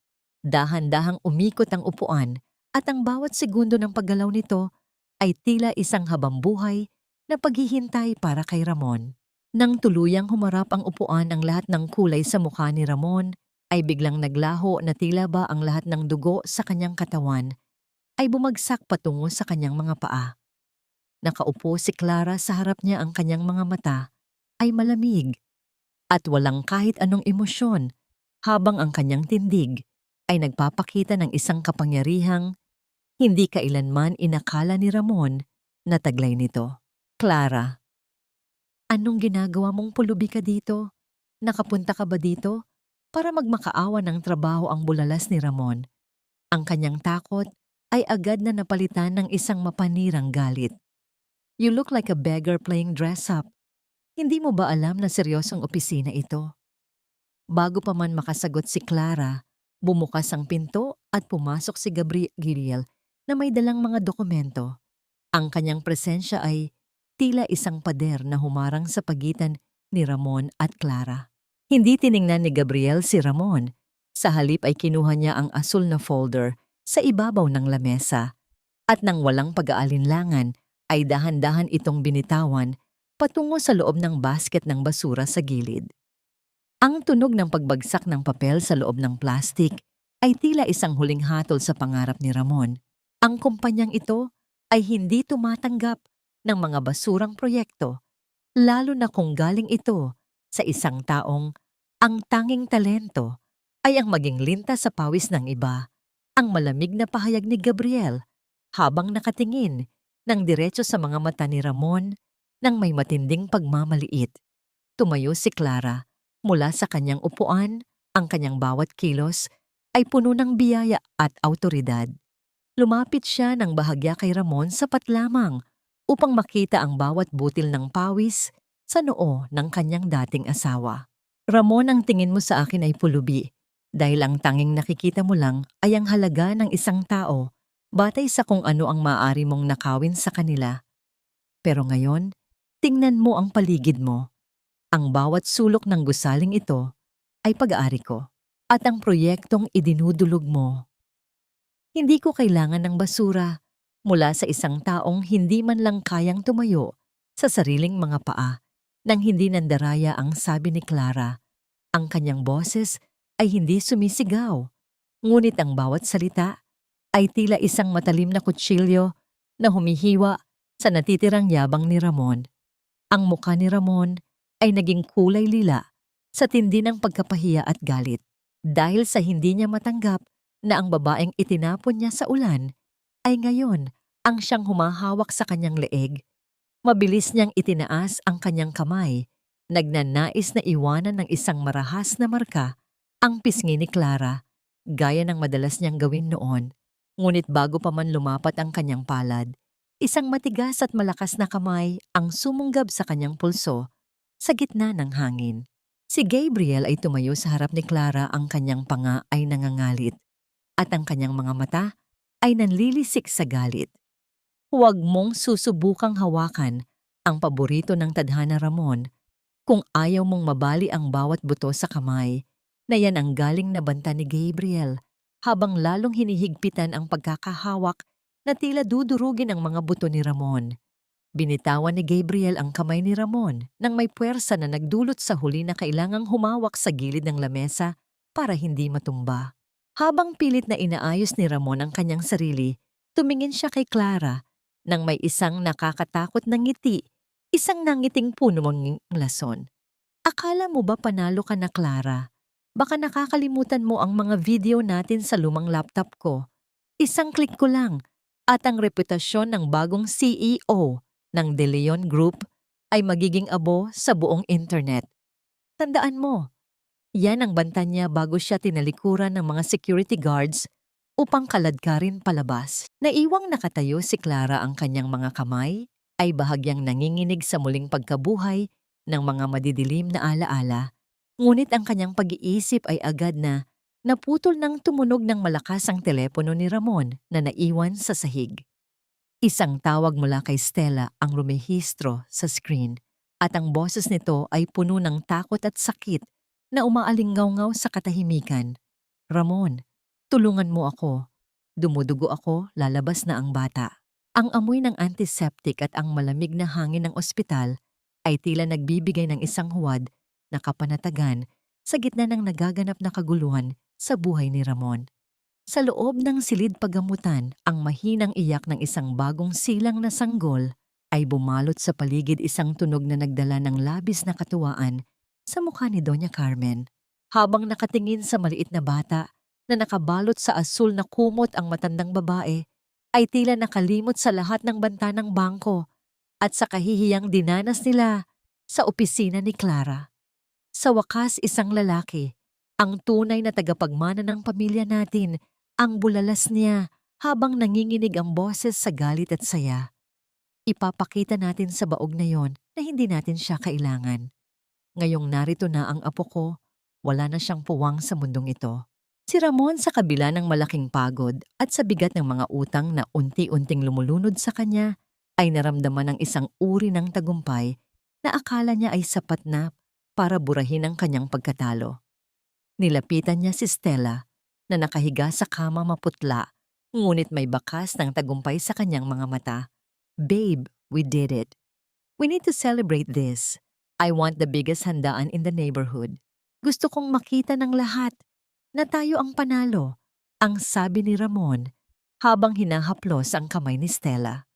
Dahan-dahang umikot ang upuan at ang bawat segundo ng paggalaw nito ay tila isang habambuhay na paghihintay para kay Ramon. Nang tuluyang humarap ang upuan, ang lahat ng kulay sa mukha ni Ramon ay biglang naglaho na tila ba ang lahat ng dugo sa kanyang katawan ay bumagsak patungo sa kanyang mga paa. Nakaupo si Clara sa harap niya, ang kanyang mga mata ay malamig at walang kahit anong emosyon habang ang kanyang tindig ay nagpapakita ng isang kapangyarihang hindi kailanman inakala ni Ramon na taglay nito. "Clara, anong ginagawa mong pulubi ka dito? Nakapunta ka ba dito para magmakaawa ng trabaho?" ang bulalas ni Ramon. Ang kanyang takot ay agad na napalitan ng isang mapanirang galit. "You look like a beggar playing dress up. Hindi mo ba alam na seryosong opisina ito?" Bago pa man makasagot si Clara, bumukas ang pinto at pumasok si Gabriel na may dalang mga dokumento. Ang kanyang presensya ay tila isang pader na humarang sa pagitan ni Ramon at Clara. Hindi tiningnan ni Gabriel si Ramon. Sa halip ay kinuha niya ang asul na folder sa ibabaw ng lamesa at nang walang pag-aalinlangan ay dahan-dahan itong binitawan patungo sa loob ng basket ng basura sa gilid. Ang tunog ng pagbagsak ng papel sa loob ng plastik ay tila isang huling hatol sa pangarap ni Ramon. Ang kumpanyang ito ay hindi tumatanggap ng mga basurang proyekto, lalo na kung galing ito sa isang taong ang tanging talento ay ang maging lintas sa pawis ng iba. Ang malamig na pahayag ni Gabriel habang nakatingin ng diretso sa mga mata ni Ramon nang may matinding pagmamaliit. Tumayo si Clara mula sa kanyang upuan, ang kanyang bawat kilos ay puno ng biyaya at awtoridad. Lumapit siya ng bahagya kay Ramon, sapat lamang upang makita ang bawat butil ng pawis sa noo ng kanyang dating asawa. "Ramon, ang tingin mo sa akin ay pulubi dahil ang tanging nakikita mo lang ay ang halaga ng isang tao batay sa kung ano ang maaari mong nakawin sa kanila. Pero ngayon, tingnan mo ang paligid mo. Ang bawat sulok ng gusaling ito ay pag-aari ko at ang proyektong idinudulog mo. Hindi ko kailangan ng basura mula sa isang taong hindi man lang kayang tumayo sa sariling mga paa." Nang hindi nandaraya ang sabi ni Clara, ang kanyang boses ay hindi sumisigaw, ngunit ang bawat salita ay tila isang matalim na kutsilyo na humihiwa sa natitirang yabang ni Ramon. Ang mukha ni Ramon ay naging kulay lila sa tindi ng pagkapahiya at galit dahil sa hindi niya matanggap na ang babaeng itinapon niya sa ulan ay ngayon ang siyang humahawak sa kanyang leeg. Mabilis niyang itinaas ang kanyang kamay, nagnanais na iwanan ng isang marahas na marka ang pisngi ni Clara, gaya ng madalas niyang gawin noon. Ngunit bago pa man lumapat ang kanyang palad, isang matigas at malakas na kamay ang sumunggab sa kanyang pulso sa gitna ng hangin. Si Gabriel ay tumayo sa harap ni Clara, ang kanyang panga ay nangangalit at ang kanyang mga mata ay nanlilisik sa galit. "Huwag mong susubukang hawakan ang paborito ng tadhana, Ramon. Kung ayaw mong mabali ang bawat buto sa kamay," na yan ang galing na banta ni Gabriel habang lalong hinihigpitan ang pagkakahawak na tila dudurugin ang mga buto ni Ramon. Binitawan ni Gabriel ang kamay ni Ramon nang may puwersa na nagdulot sa huli na kailangang humawak sa gilid ng lamesa para hindi matumba. Habang pilit na inaayos ni Ramon ang kanyang sarili, tumingin siya kay Clara nang may isang nakakatakot na ngiti Isang nangiting puno mong lason. Akala mo ba panalo ka na, Clara? Baka nakakalimutan mo ang mga video natin sa lumang laptop ko. Isang click ko lang at ang reputasyon ng bagong CEO ng De Leon Group ay magiging abo sa buong internet. Tandaan mo, yan ang banta niya bago siya tinalikuran ng mga security guards upang kaladkarin palabas. Naiwang nakatayo si Clara, ang kanyang mga kamay ay bahagyang nanginginig sa muling pagkabuhay ng mga madidilim na alaala. Ngunit ang kanyang pag-iisip ay agad na naputol ng tumunog ng malakas ang telepono ni Ramon na naiwan sa sahig. Isang tawag mula kay Stella ang rumehistro sa screen at ang boses nito ay puno ng takot at sakit na umaalingaw-ngaw sa katahimikan. Ramon, tulungan mo ako. Dumudugo ako, lalabas na ang bata. Ang amoy ng antiseptic at ang malamig na hangin ng ospital ay tila nagbibigay ng isang huwad na kapanatagan sa gitna ng nagaganap na kaguluhan sa buhay ni Ramon. Sa loob ng silid paggamutan, ang mahinang iyak ng isang bagong silang na sanggol ay bumalot sa paligid, isang tunog na nagdala ng labis na katuwaan sa mukha ni Doña Carmen. Habang nakatingin sa maliit na bata na nakabalot sa asul na kumot, ang matandang babae ay tila nakalimot sa lahat ng banta ng bangko at sa kahihiyang dinanas nila sa opisina ni Clara. Sa wakas, isang lalaki, ang tunay na tagapagmana ng pamilya natin, ang bulalas niya habang nanginginig ang boses sa galit at saya. Ipapakita natin sa baog na yon na hindi natin siya kailangan. Ngayong narito na ang apo ko, wala na siyang puwang sa mundong ito. Si Ramon, sa kabila ng malaking pagod at sa bigat ng mga utang na unti-unting lumulunod sa kanya, ay naramdaman ng isang uri ng tagumpay na akala niya ay sapat na para burahin ang kanyang pagkatalo. Nilapitan niya si Stella na nakahiga sa kama, maputla, ngunit may bakas ng tagumpay sa kanyang mga mata. "Babe, we did it. We need to celebrate this. I want the biggest handaan in the neighborhood. Gusto kong makita ng lahat na tayo ang panalo," ang sabi ni Ramon habang hinahaplos ang kamay ni Stella.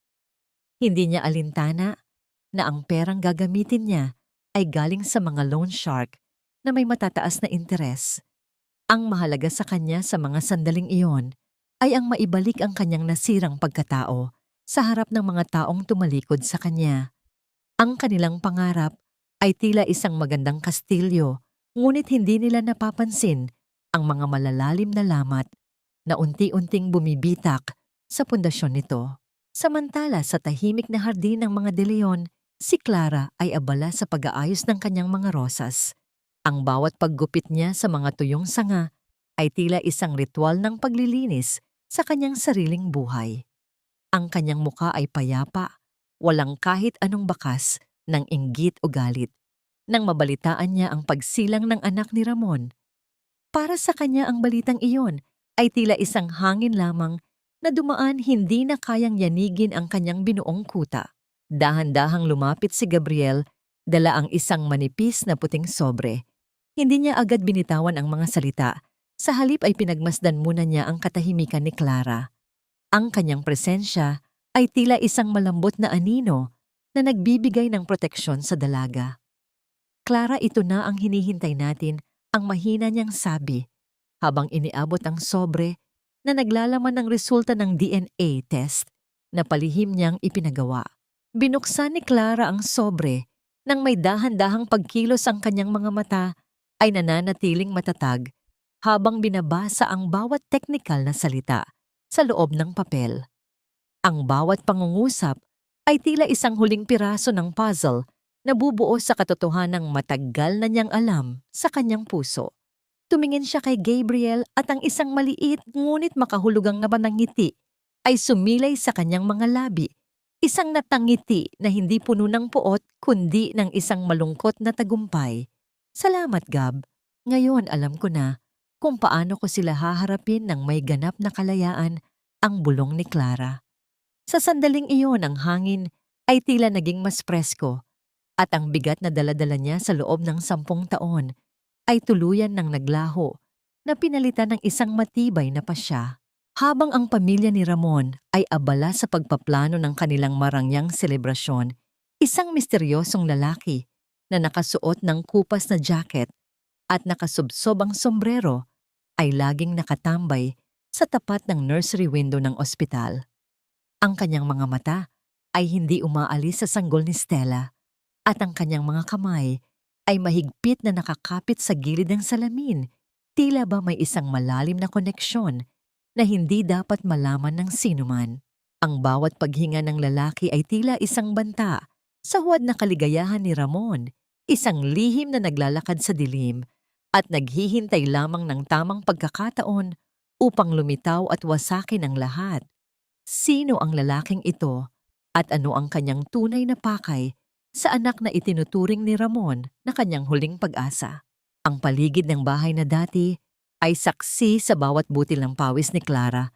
Hindi niya alintana na ang perang gagamitin niya ay galing sa mga loan shark na may matataas na interes. Ang mahalaga sa kanya sa mga sandaling iyon ay ang maibalik ang kanyang nasirang pagkatao sa harap ng mga taong tumalikod sa kanya. Ang kanilang pangarap ay tila isang magandang kastilyo, ngunit hindi nila napapansin ang mga malalalim na lamat na unti-unting bumibitak sa pundasyon nito. Samantala, sa tahimik na hardin ng mga De Leon, si Clara ay abala sa pag-aayos ng kanyang mga rosas. Ang bawat paggupit niya sa mga tuyong sanga ay tila isang ritual ng paglilinis sa kanyang sariling buhay. Ang kanyang muka ay payapa, walang kahit anong bakas ng inggit o galit, nang mabalitaan niya ang pagsilang ng anak ni Ramon. Para sa kanya, ang balitang iyon ay tila isang hangin lamang na dumaan, hindi na kayang yanigin ang kanyang binuong kuta. Dahan-dahang lumapit si Gabriel, dala ang isang manipis na puting sobre. Hindi niya agad binitawan ang mga salita. Sa halip ay pinagmasdan muna niya ang katahimikan ni Clara. Ang kanyang presensya ay tila isang malambot na anino na nagbibigay ng proteksyon sa dalaga. "Clara, ito na ang hinihintay natin," ang mahina niyang sabi, habang iniabot ang sobre na naglalaman ng resulta ng DNA test na palihim niyang ipinagawa. Binuksan ni Clara ang sobre nang may dahan-dahang pagkilos ang kanyang mga mata ay nananatiling matatag habang binabasa ang bawat teknikal na salita sa loob ng papel. Ang bawat pangungusap ay tila isang huling piraso ng puzzle na bubuo sa katotohanang matagal na niyang alam sa kanyang puso. Tumingin siya kay Gabriel at ang isang maliit ngunit makahulugang na ngiti ay sumilay sa kanyang mga labi. Isang natangiti na hindi puno ng puot kundi ng isang malungkot na tagumpay. "Salamat, Gab. Ngayon alam ko na kung paano ko sila haharapin ng may ganap na kalayaan," ang bulong ni Clara. Sa sandaling iyon, ang hangin ay tila naging mas presko at ang bigat na daladala niya sa loob ng 10 taon ay tuluyan ng naglaho na pinalitan ng isang matibay na pasya. Habang ang pamilya ni Ramon ay abala sa pagpaplano ng kanilang marangyang selebrasyon, Isang misteryosong lalaki na nakasuot ng kupas na jacket at nakasubsob ang sombrero ay laging nakatambay sa tapat ng nursery window ng ospital. Ang kanyang mga mata ay hindi umaalis sa sanggol ni Stella at ang kanyang mga kamay ay mahigpit na nakakapit sa gilid ng salamin. Tila ba may isang malalim na koneksyon na hindi dapat malaman ng sinuman. Ang bawat paghinga ng lalaki ay tila isang banta sa huwad na kaligayahan ni Ramon, isang lihim na naglalakad sa dilim at naghihintay lamang ng tamang pagkakataon upang lumitaw at wasakin ang lahat. Sino ang lalaking ito at ano ang kanyang tunay na pakay sa anak na itinuturing ni Ramon na kanyang huling pag-asa? Ang paligid ng bahay na dati ay saksi sa bawat butil ng pawis ni Clara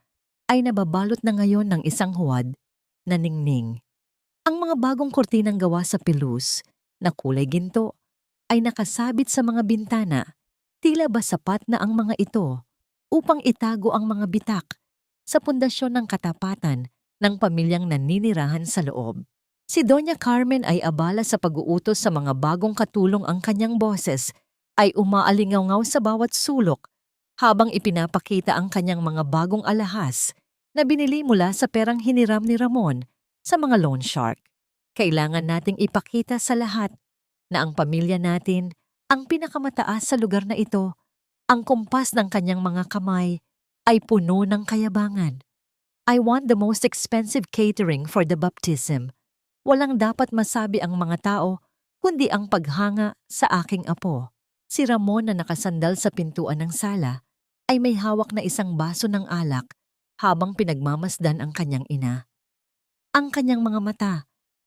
ay nababalot na ngayon ng isang huwad na ningning. Ang mga bagong kortinang gawa sa pilus na kulay ginto ay nakasabit sa mga bintana. Tila ba sapat na ang mga ito upang itago ang mga bitak sa pundasyon ng katapatan ng pamilyang naninirahan sa loob. Si Doña Carmen ay abala sa pag-uutos sa mga bagong katulong. Ang kanyang boses ay umaalingaw sa bawat sulok habang ipinapakita ang kanyang mga bagong alahas na binili mula sa perang hiniram ni Ramon sa mga loan shark. Kailangan nating ipakita sa lahat na ang pamilya natin ang pinakamataas sa lugar na ito. Ang kumpas ng kanyang mga kamay ay puno ng kayabangan. I want the most expensive catering for the baptism. Walang dapat masabi ang mga tao kundi ang paghanga sa aking apo. Si Ramon na nakasandal sa pintuan ng sala ay may hawak na isang baso ng alak habang pinagmamasdan ang kanyang ina. Ang kanyang mga mata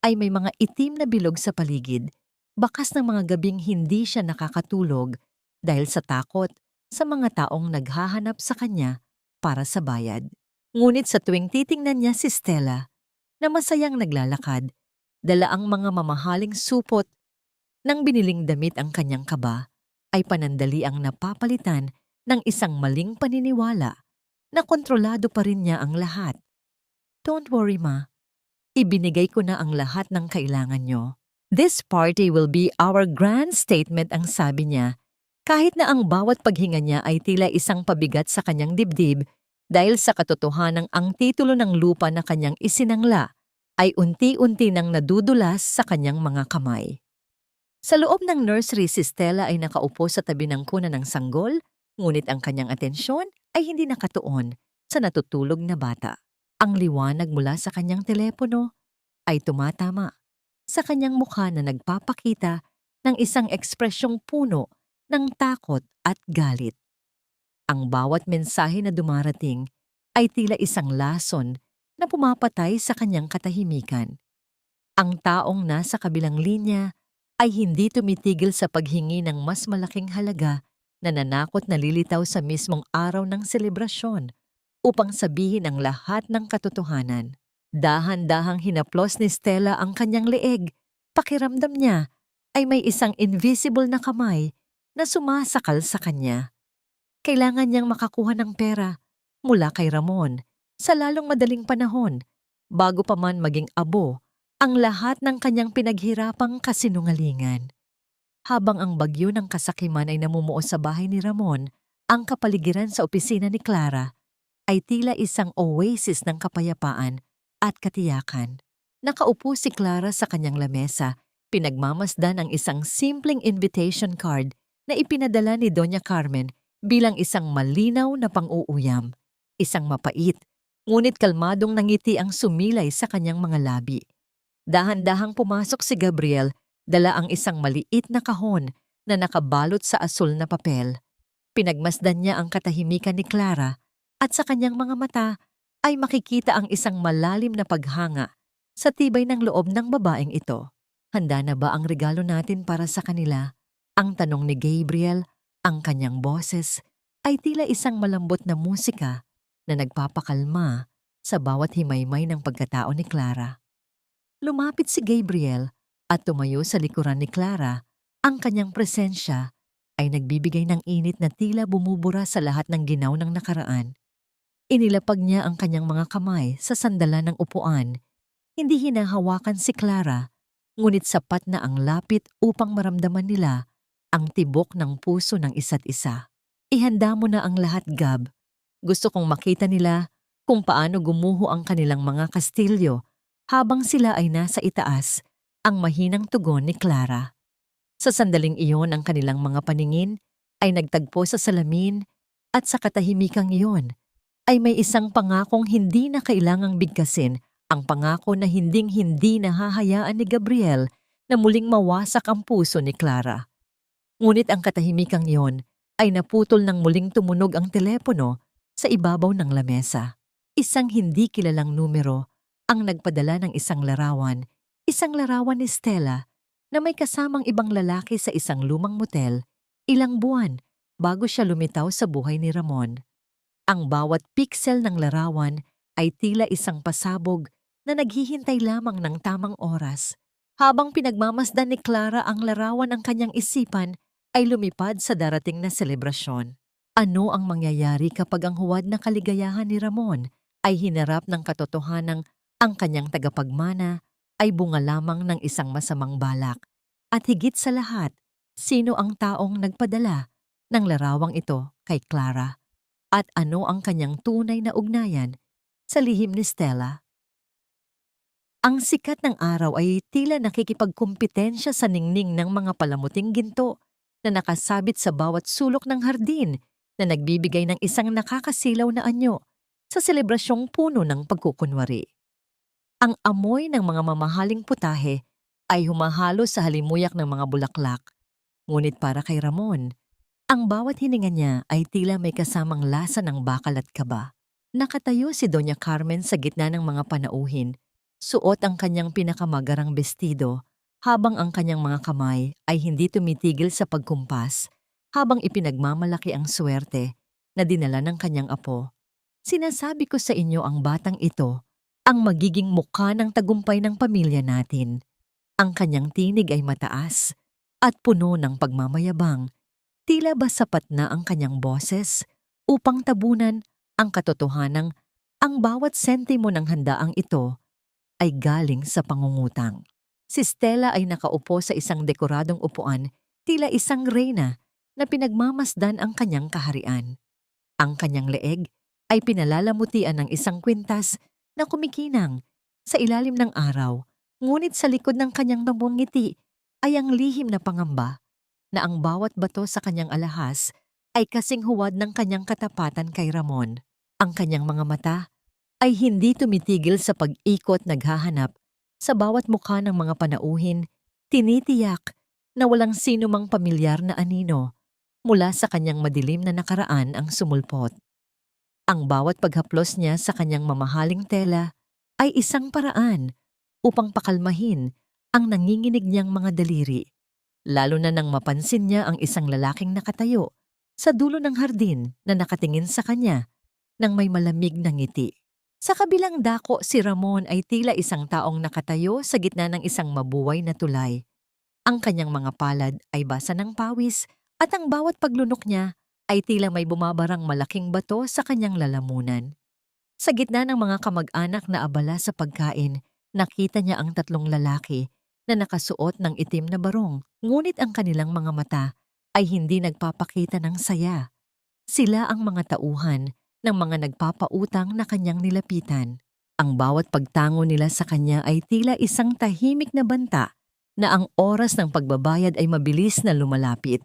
ay may mga itim na bilog sa paligid, bakas ng mga gabing hindi siya nakakatulog dahil sa takot sa mga taong naghahanap sa kanya para sa bayad. Ngunit sa tuwing titingnan niya si Stella na masayang naglalakad, dala ang mga mamahaling supot ng biniling damit, ang kanyang kaba ay panandali ang napapalitan ng isang maling paniniwala na kontrolado pa rin niya ang lahat. Don't worry, Ma. Ibinigay ko na ang lahat ng kailangan nyo. This party will be our grand statement, ang sabi niya, kahit na ang bawat paghinga niya ay tila isang pabigat sa kanyang dibdib dahil sa katotohanang ang titulo ng lupa na kanyang isinangla ay unti-unti nang nadudulas sa kanyang mga kamay. Sa loob ng nursery, si Stella ay nakaupo sa tabi ng kuna ng sanggol, ngunit ang kanyang atensyon ay hindi nakatuon sa natutulog na bata. Ang liwanag mula sa kanyang telepono ay tumatama sa kanyang mukha na nagpapakita ng isang ekspresyong puno ng takot at galit. Ang bawat mensahe na dumarating ay tila isang lason na pumapatay sa kanyang katahimikan. Ang taong nasa kabilang linya ay hindi tumitigil sa paghingi ng mas malaking halaga na nanakot na lilitaw sa mismong araw ng selebrasyon upang sabihin ang lahat ng katotohanan. Dahan-dahang hinaplos ni Stella ang kanyang leeg. Pakiramdam niya ay may isang invisible na kamay na sumasakal sa kanya. Kailangan niyang makakuha ng pera mula kay Ramon sa lalong madaling panahon bago pa man maging abo ang lahat ng kanyang pinaghirapang kasinungalingan. Habang ang bagyo ng kasakiman ay namumuo sa bahay ni Ramon, ang kapaligiran sa opisina ni Clara ay tila isang oasis ng kapayapaan at katiyakan. Nakaupo si Clara sa kanyang lamesa, pinagmamasdan ang isang simpleng invitation card na ipinadala ni Doña Carmen bilang isang malinaw na pang-uuyam. Isang mapait, ngunit kalmadong nangiti ang sumilay sa kanyang mga labi. Dahan-dahang pumasok si Gabriel, dala ang isang maliit na kahon na nakabalot sa asul na papel. Pinagmasdan niya ang katahimikan ni Clara at sa kanyang mga mata ay makikita ang isang malalim na paghanga sa tibay ng loob ng babaeng ito. Handa na ba ang regalo natin para sa kanila? Ang tanong ni Gabriel, ang kanyang boses ay tila isang malambot na musika na nagpapakalma sa bawat himaymay ng pagkatao ni Clara. Lumapit si Gabriel at tumayo sa likuran ni Clara. Ang kanyang presensya ay nagbibigay ng init na tila bumubura sa lahat ng ginaw ng nakaraan. Inilapag niya ang kanyang mga kamay sa sandalan ng upuan. Hindi hinahawakan si Clara, ngunit sapat na ang lapit upang maramdaman nila ang tibok ng puso ng isa't isa. Ihanda mo na ang lahat, Gab. Gusto kong makita nila kung paano gumuho ang kanilang mga kastilyo habang sila ay nasa itaas, ang mahinang tugon ni Clara. Sa sandaling iyon ang kanilang mga paningin ay nagtagpo sa salamin at sa katahimikang iyon ay may isang pangakong hindi na kailangang bigkasin, ang pangako na hinding-hindi nahahayaan ni Gabriel na muling mawasak ang puso ni Clara. Ngunit ang katahimikang iyon ay naputol nang muling tumunog ang telepono sa ibabaw ng lamesa. Isang hindi kilalang numero ang nagpadala ng isang larawan ni Stella na may kasamang ibang lalaki sa isang lumang motel ilang buwan bago siya lumitaw sa buhay ni Ramon. Ang bawat pixel ng larawan ay tila isang pasabog na naghihintay lamang ng tamang oras. Habang pinagmamasdan ni Clara ang larawan ng kanyang isipan ay lumipad sa darating na selebrasyon. Ano ang mangyayari kapag ang huwad na kaligayahan ni Ramon ay hinarap ng katotohanang ang kanyang tagapagmana ay bunga lamang ng isang masamang balak? At higit sa lahat, sino ang taong nagpadala ng larawang ito kay Clara? At ano ang kanyang tunay na ugnayan sa lihim ni Stella? Ang sikat ng araw ay tila nakikipagkumpetensya sa ningning ng mga palamuting ginto na nakasabit sa bawat sulok ng hardin na nagbibigay ng isang nakakasilaw na anyo sa selebrasyong puno ng pagkukunwari. Ang amoy ng mga mamahaling putahe ay humahalo sa halimuyak ng mga bulaklak. Ngunit para kay Ramon, ang bawat hininga niya ay tila may kasamang lasa ng bakal at kaba. Nakatayo si Doña Carmen sa gitna ng mga panauhin, suot ang kanyang pinakamagarang bestido, habang ang kanyang mga kamay ay hindi tumitigil sa pagkumpas, habang ipinagmamalaki ang swerte na dinala ng kanyang apo. Sinasabi ko sa inyo ang batang ito, ang magiging mukha ng tagumpay ng pamilya natin. Ang kanyang tinig ay mataas at puno ng pagmamayabang. Tila ba sapat na ang kanyang boses upang tabunan ang katotohanang ang bawat sentimo ng handaang ito ay galing sa pangungutang. Si Stella ay nakaupo sa isang dekoradong upuan, tila isang reyna na pinagmamasdan ang kanyang kaharian. Ang kanyang leeg ay pinalalamutian ng isang kwintas na kumikinang sa ilalim ng araw, ngunit sa likod ng kanyang ngiti ay ang lihim na pangamba na ang bawat bato sa kanyang alahas ay kasing huwad ng kanyang katapatan kay Ramon. Ang kanyang mga mata ay hindi tumitigil sa pag-ikot naghahanap sa bawat mukha ng mga panauhin, tinitiyak na walang sino mang pamilyar na anino mula sa kanyang madilim na nakaraan ang sumulpot. Ang bawat paghaplos niya sa kanyang mamahaling tela ay isang paraan upang pakalmahin ang nanginginig niyang mga daliri, lalo na nang mapansin niya ang isang lalaking nakatayo sa dulo ng hardin na nakatingin sa kanya nang may malamig na ngiti. Sa kabilang dako, si Ramon ay tila isang taong nakatayo sa gitna ng isang mabuway na tulay. Ang kanyang mga palad ay basa ng pawis at ang bawat paglunok niya ay tila may bumabarang malaking bato sa kanyang lalamunan. Sa gitna ng mga kamag-anak na abala sa pagkain, nakita niya ang tatlong lalaki na nakasuot ng itim na barong, ngunit ang kanilang mga mata ay hindi nagpapakita ng saya. Sila ang mga tauhan ng mga nagpapautang na kanyang nilapitan. Ang bawat pagtango nila sa kanya ay tila isang tahimik na banta na ang oras ng pagbabayad ay mabilis na lumalapit.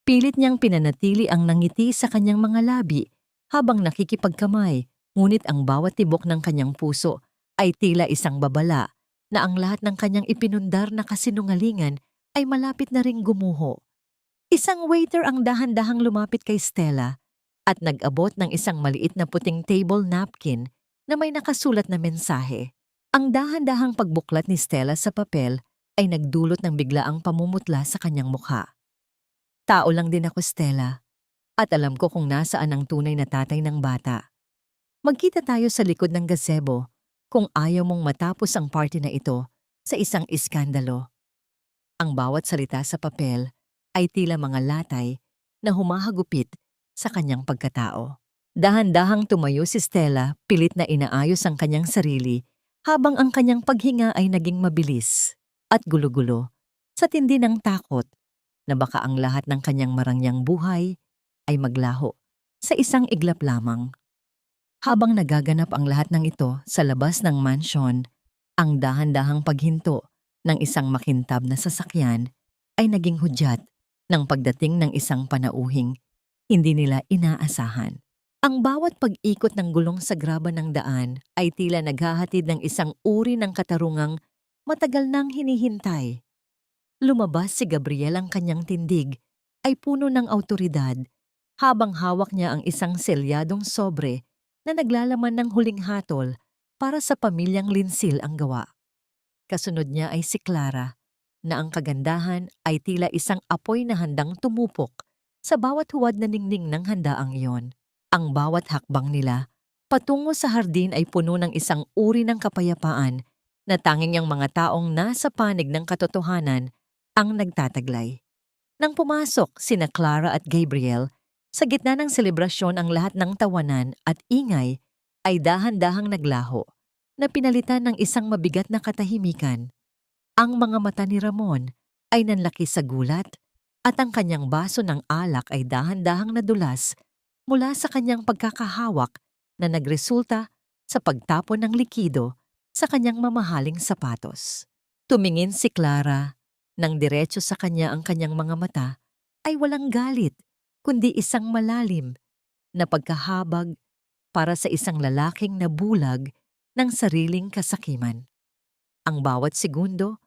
Pilit niyang pinanatili ang nangiti sa kanyang mga labi habang nakikipagkamay, ngunit ang bawat tibok ng kanyang puso ay tila isang babala na ang lahat ng kanyang ipinundar na kasinungalingan ay malapit na ring gumuho. Isang waiter ang dahan-dahang lumapit kay Stella at nag-abot ng isang maliit na puting table napkin na may nakasulat na mensahe. Ang dahan-dahang pagbuklat ni Stella sa papel ay nagdulot ng biglaang pamumutla sa kanyang mukha. Tao lang din ako, Stella, at alam ko kung nasaan ang tunay na tatay ng bata. Magkita tayo sa likod ng gazebo kung ayaw mong matapos ang party na ito sa isang iskandalo. Ang bawat salita sa papel ay tila mga latay na humahagupit sa kanyang pagkatao. Dahan-dahang tumayo si Stella, pilit na inaayos ang kanyang sarili habang ang kanyang paghinga ay naging mabilis. at gulo-gulo sa tindi ng takot na baka ang lahat ng kanyang marangyang buhay ay maglaho sa isang iglap lamang. Habang nagaganap ang lahat ng ito sa labas ng mansyon, ang dahan-dahang paghinto ng isang makintab na sasakyan ay naging hudyat ng pagdating ng isang panauhing hindi nila inaasahan. Ang bawat pag-ikot ng gulong sa graba ng daan ay tila naghahatid ng isang uri ng katarungang matagal nang hinihintay. Lumabas si Gabriel, ang kanyang tindig ay puno ng awtoridad habang hawak niya ang isang selyadong sobre na naglalaman ng huling hatol para sa pamilyang Linsil ang gawa. Kasunod niya ay si Clara, na ang kagandahan ay tila isang apoy na handang tumupok sa bawat huwad na ningning ng handaang iyon. Ang bawat hakbang nila patungo sa hardin ay puno ng isang uri ng kapayapaan na tanging ang mga taong nasa panig ng katotohanan ang nagtataglay. Nang pumasok sina Clara at Gabriel, sa gitna ng selebrasyon ang lahat ng tawanan at ingay ay dahan-dahang naglaho na pinalitan ng isang mabigat na katahimikan. Ang mga mata ni Ramon ay nanlaki sa gulat at ang kanyang baso ng alak ay dahan-dahang nadulas mula sa kanyang pagkakahawak na nagresulta sa pagtapon ng likido sa kanyang mamahaling sapatos. Tumingin si Clara nang diretso sa kanya ang kanyang mga mata ay walang galit kundi isang malalim na pagkahabag para sa isang lalaking nabulag ng sariling kasakiman. Ang bawat segundo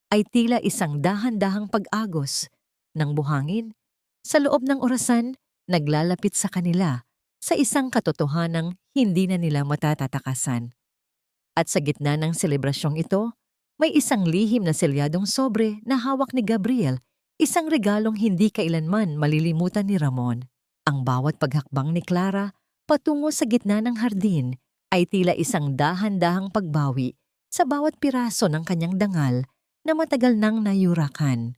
ay tila isang dahan-dahang pag-agos ng buhangin sa loob ng orasan, naglalapit sa kanila sa isang katotohanang hindi na nila matatatakasan. At sa gitna ng selebrasyong ito, may isang lihim na selyadong sobre na hawak ni Gabriel, isang regalong hindi kailanman malilimutan ni Ramon. Ang bawat paghakbang ni Clara patungo sa gitna ng hardin ay tila isang dahan-dahang pagbawi sa bawat piraso ng kanyang dangal na matagal nang nayurakan.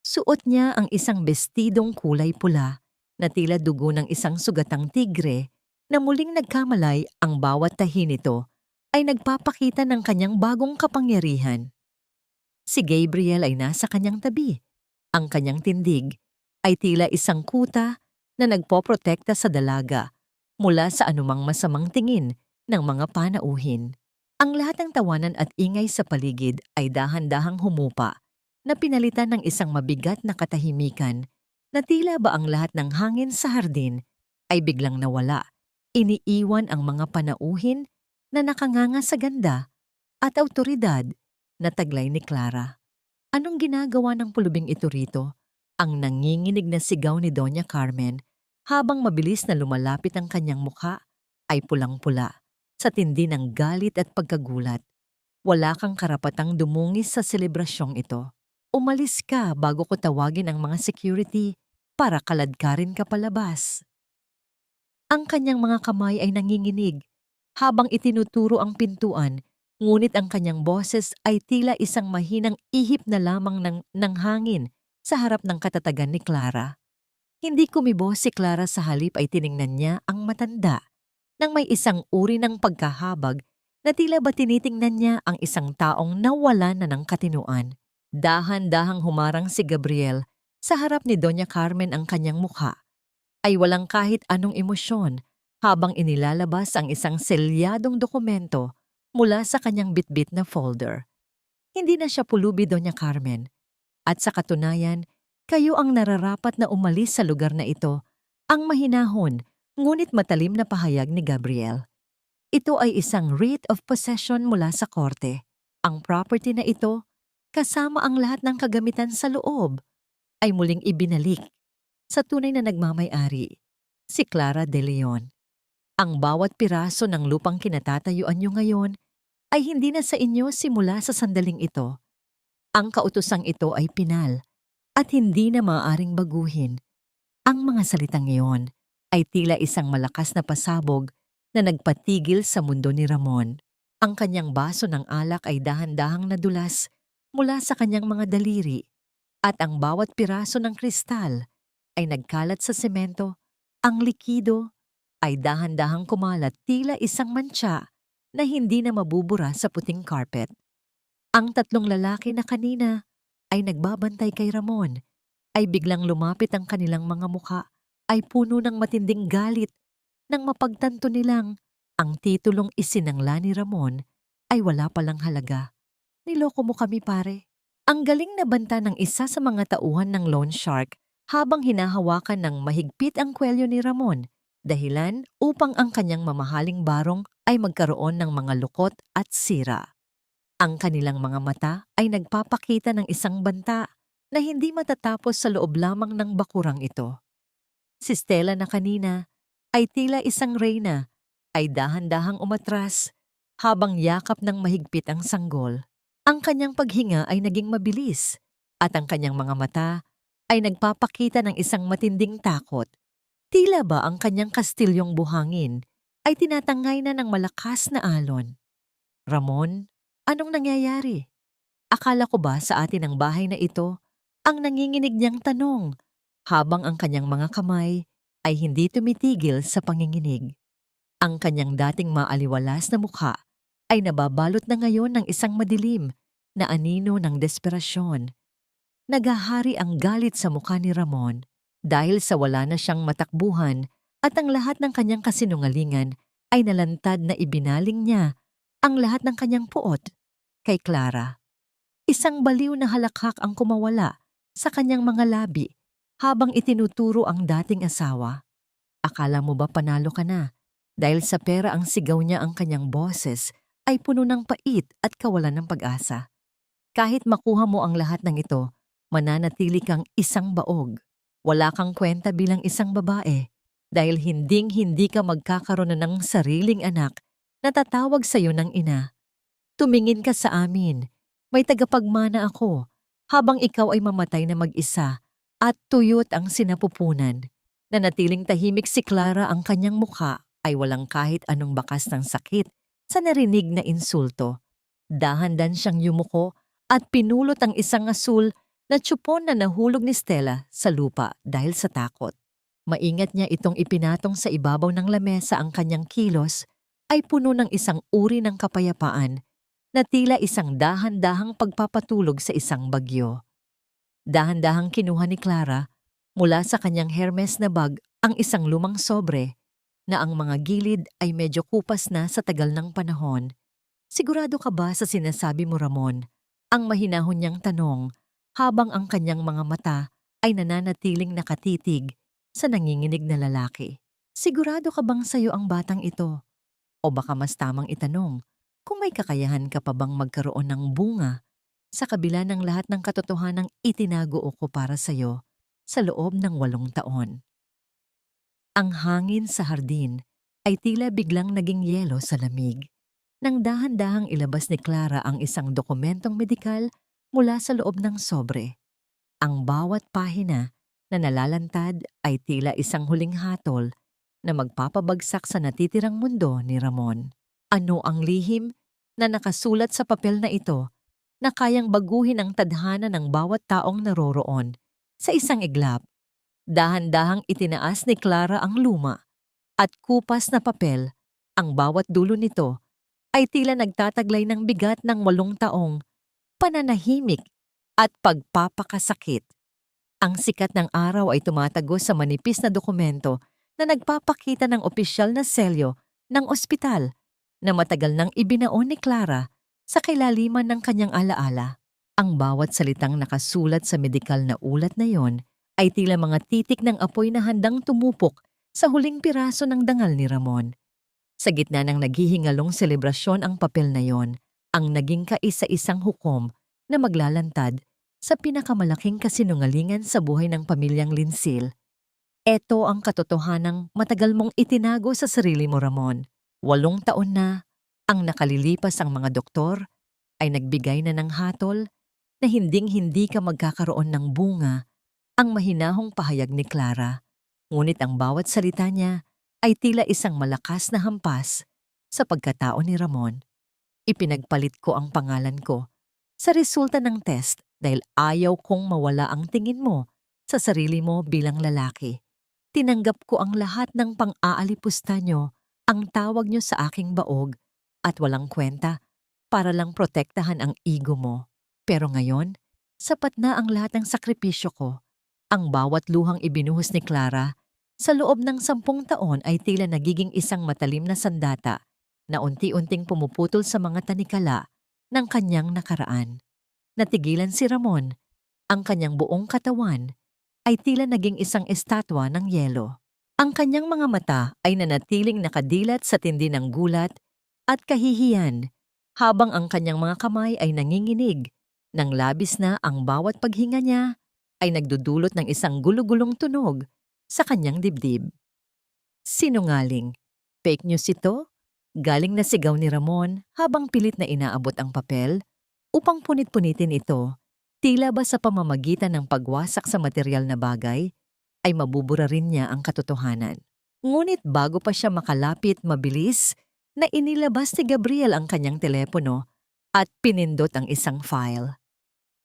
Suot niya ang isang bestidong kulay pula na tila dugo ng isang sugatang tigre na muling nagkamalay. Ang bawat tahi nito ay nagpapakita ng kanyang bagong kapangyarihan. Si Gabriel ay nasa kanyang tabi. Ang kanyang tindig ay tila isang kuta na nagpoprotekta sa dalaga mula sa anumang masamang tingin ng mga panauhin. Ang lahat ng tawanan at ingay sa paligid ay dahan-dahang humupa na pinalitan ng isang mabigat na katahimikan na tila ba ang lahat ng hangin sa hardin ay biglang nawala. Iniiwan ang mga panauhin na nakanganga sa ganda at awtoridad na taglay ni Clara. Anong ginagawa ng pulubing ito rito? Ang nanginginig na sigaw ni Doña Carmen habang mabilis na lumalapit ang kanyang mukha ay pulang-pula sa tindi ng galit at pagkagulat. Wala kang karapatang dumungis sa selebrasyong ito. Umalis ka bago ko tawagin ang mga security para kaladkarin ka palabas. Ang kanyang mga kamay ay nanginginig habang itinuturo ang pintuan, ngunit ang kanyang boses ay tila isang mahinang ihip na lamang ng hangin sa harap ng katatagan ni Clara. Hindi kumibo si Clara, sa halip ay tiningnan niya ang matanda nang may isang uri ng pagkahabag na tila ba tinitingnan niya ang isang taong nawala na ng katinuan. Dahan-dahang humarang si Gabriel sa harap ni Doña Carmen. Ang kanyang mukha ay walang kahit anong emosyon habang inilalabas ang isang selyadong dokumento mula sa kanyang bitbit na folder. Hindi na siya pulubi, Doña Carmen. At sa katunayan, kayo ang nararapat na umalis sa lugar na ito. Ang mahinahon ngunit matalim na pahayag ni Gabriel. Ito ay isang writ of possession mula sa korte. Ang property na ito, kasama ang lahat ng kagamitan sa loob, ay muling ibinalik sa tunay na nagmamay-ari, si Clara de Leon. Ang bawat piraso ng lupang kinatatayuan niyo ngayon ay hindi na sa inyo simula sa sandaling ito. Ang kautosang ito ay pinal at hindi na maaaring baguhin. Ang mga salitang iyon ay tila isang malakas na pasabog na nagpatigil sa mundo ni Ramon. Ang kanyang baso ng alak ay dahan-dahang nadulas mula sa kanyang mga daliri at ang bawat piraso ng kristal ay nagkalat sa semento. Ang likido ay dahan-dahang kumalat, tila isang mantsa na hindi na mabubura sa puting carpet. Ang tatlong lalaki na kanina ay nagbabantay kay Ramon ay biglang lumapit ang kanilang mga muka ay puno ng matinding galit nang mapagtanto nilang ang titulong isinangla ni Ramon ay wala palang halaga. Niloko mo kami pare. Ang galing na banta ng isa sa mga tauhan ng loan shark habang hinahawakan ng mahigpit ang kwelyo ni Ramon, dahilan upang ang kanyang mamahaling barong ay magkaroon ng mga lukot at sira. Ang kanilang mga mata ay nagpapakita ng isang banta na hindi matatapos sa loob lamang ng bakurang ito. Si Stella na kanina ay tila isang reyna ay dahan-dahang umatras habang yakap ng mahigpit ang sanggol. Ang kanyang paghinga ay naging mabilis at ang kanyang mga mata ay nagpapakita ng isang matinding takot. Tila ba ang kanyang kastilyong buhangin ay tinatangay na ng malakas na alon. Ramon, anong nangyayari? Akala ko ba sa atin ang bahay na ito ang nanginginig niyang tanong habang ang kanyang mga kamay ay hindi tumitigil sa panginginig. Ang kanyang dating maaliwalas na mukha ay nababalot na ngayon ng isang madilim na anino ng desperasyon. Nagahari ang galit sa mukha ni Ramon dahil sa wala na siyang matakbuhan at ang lahat ng kanyang kasinungalingan ay nalantad na ibinaling niya ang lahat ng kanyang puot kay Clara. Isang baliw na halakhak ang kumawala sa kanyang mga labi habang itinuturo ang dating asawa. Akala mo ba panalo ka na? Dahil sa pera ang sigaw niya ang kanyang boses ay puno ng pait at kawalan ng pag-asa. Kahit makuha mo ang lahat ng ito, mananatili kang isang baog. Wala kang kwenta bilang isang babae dahil hinding-hindi ka magkakaroon na ng sariling anak na tatawag sa iyo ng ina. Tumingin ka sa amin. May tagapagmana ako habang ikaw ay mamatay na mag-isa at tuyot ang sinapupunan. Nanatiling tahimik si Clara, ang kanyang mukha ay walang kahit anong bakas ng sakit sa narinig na insulto. Dahan-dahan siyang yumuko at pinulot ang isang asul na tiyupon na nahulog ni Stella sa lupa dahil sa takot. Maingat niya itong ipinatong sa ibabaw ng lamesa. Ang kanyang kilos ay puno ng isang uri ng kapayapaan na tila isang dahan-dahang pagpapatulog sa isang bagyo. Dahan-dahang kinuha ni Clara mula sa kanyang Hermes na bag ang isang lumang sobre na ang mga gilid ay medyo kupas na sa tagal ng panahon. Sigurado ka ba sa sinasabi mo, Ramon? Ang mahinahon niyang tanong habang ang kanyang mga mata ay nananatiling nakatitig sa nanginginig na lalaki. Sigurado ka bang sayo ang batang ito? O baka mas tamang itanong, kung may kakayahan ka pa bang magkaroon ng bunga sa kabila ng lahat ng katotohanang itinago ko para sayo sa loob ng 8 taon. Ang hangin sa hardin ay tila biglang naging yelo sa lamig. Nang dahan-dahang ilabas ni Clara ang isang dokumentong medikal mula sa loob ng sobre. Ang bawat pahina na nalalantad ay tila isang huling hatol na magpapabagsak sa natitirang mundo ni Ramon. Ano ang lihim na nakasulat sa papel na ito na kayang baguhin ang tadhana ng bawat taong naroroon sa isang iglap? Dahan-dahang itinaas ni Clara ang luma at kupas na papel. Ang bawat dulo nito ay tila nagtataglay ng bigat ng 8 taong pananahimik at pagpapakasakit. Ang sikat ng araw ay tumatagos sa manipis na dokumento na nagpapakita ng opisyal na selyo ng ospital na matagal nang ibinaon ni Clara sa kailaliman ng kanyang alaala. Ang bawat salitang nakasulat sa medikal na ulat na yon ay tila mga titik ng apoy na handang tumupok sa huling piraso ng dangal ni Ramon. Sa gitna ng naghihingalong selebrasyon ang papel na yon, ang naging kaisa-isang hukom na maglalantad sa pinakamalaking kasinungalingan sa buhay ng pamilyang Linsil. Ito ang katotohanang matagal mong itinago sa sarili mo, Ramon. 8 taon na ang nakalilipas, ang mga doktor ay nagbigay na ng hatol na hinding-hindi ka magkakaroon ng bunga. Ang mahinahong pahayag ni Clara. Ngunit ang bawat salita niya ay tila isang malakas na hampas sa pagkatao ni Ramon. Ipinagpalit ko ang pangalan ko sa resulta ng test dahil ayaw kong mawala ang tingin mo sa sarili mo bilang lalaki. Tinanggap ko ang lahat ng pang-aalipusta nyo, ang tawag nyo sa aking baog at walang kwenta para lang protektahan ang ego mo. Pero ngayon, sapat na ang lahat ng sakripisyo ko. Ang bawat luhang ibinuhos ni Clara sa loob ng 10 taon ay tila nagiging isang matalim na sandata na unti-unting pumuputol sa mga tanikala ng kanyang nakaraan. Natigilan si Ramon, ang kanyang buong katawan ay tila naging isang estatwa ng yelo. Ang kanyang mga mata ay nanatiling nakadilat sa tindi ng gulat at kahihiyan, habang ang kanyang mga kamay ay nanginginig nang labis na ang bawat paghinga niya ay nagdudulot ng isang gulugulong tunog sa kanyang dibdib. Sinungaling. Fake news ito? Galing na sigaw ni Ramon habang pilit na inaabot ang papel upang punit-punitin ito. Tila ba sa pamamagitan ng pagwasak sa material na bagay ay mabubura rin niya ang katotohanan. Ngunit bago pa siya makalapit mabilis na inilabas ni Gabriel ang kanyang telepono at pinindot ang isang file.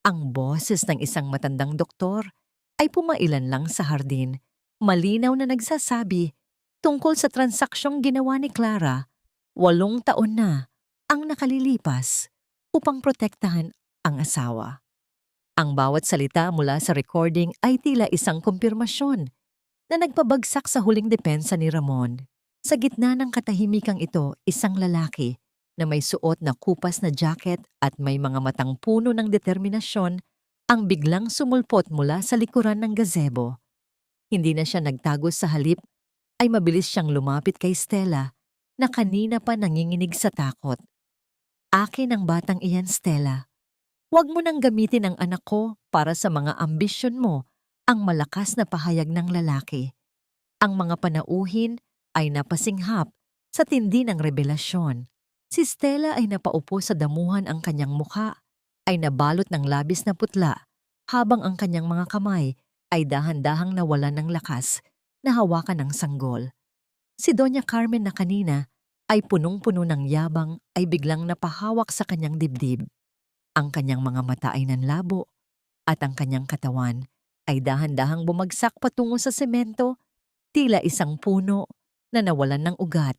Ang boses ng isang matandang doktor ay pumailan lang sa hardin, malinaw na nagsasabi tungkol sa transaksyong ginawa ni Clara. 8 taon na ang nakalilipas upang protektahan ang asawa. Ang bawat salita mula sa recording ay tila isang kumpirmasyon na nagpabagsak sa huling depensa ni Ramon. Sa gitna ng katahimikang ito, isang lalaki na may suot na kupas na jacket at may mga matang puno ng determinasyon ang biglang sumulpot mula sa likuran ng gazebo. Hindi na siya nagtago sa halip, ay mabilis siyang lumapit kay Stella na kanina pa nanginginig sa takot. Akin ang batang iyan, Stella. Huwag mo nang gamitin ang anak ko para sa mga ambisyon mo, ang malakas na pahayag ng lalaki. Ang mga panauhin ay napasinghap sa tindi ng rebelasyon. Si Stella ay napaupo sa damuhan, ang kanyang mukha ay nabalot ng labis na putla habang ang kanyang mga kamay ay dahan-dahang nawalan ng lakas na hawakan ng sanggol. Si Doña Carmen na kanina ay punong-puno ng yabang ay biglang napahawak sa kanyang dibdib. Ang kanyang mga mata ay nanlabo at ang kanyang katawan ay dahan-dahang bumagsak patungo sa semento, tila isang puno na nawalan ng ugat,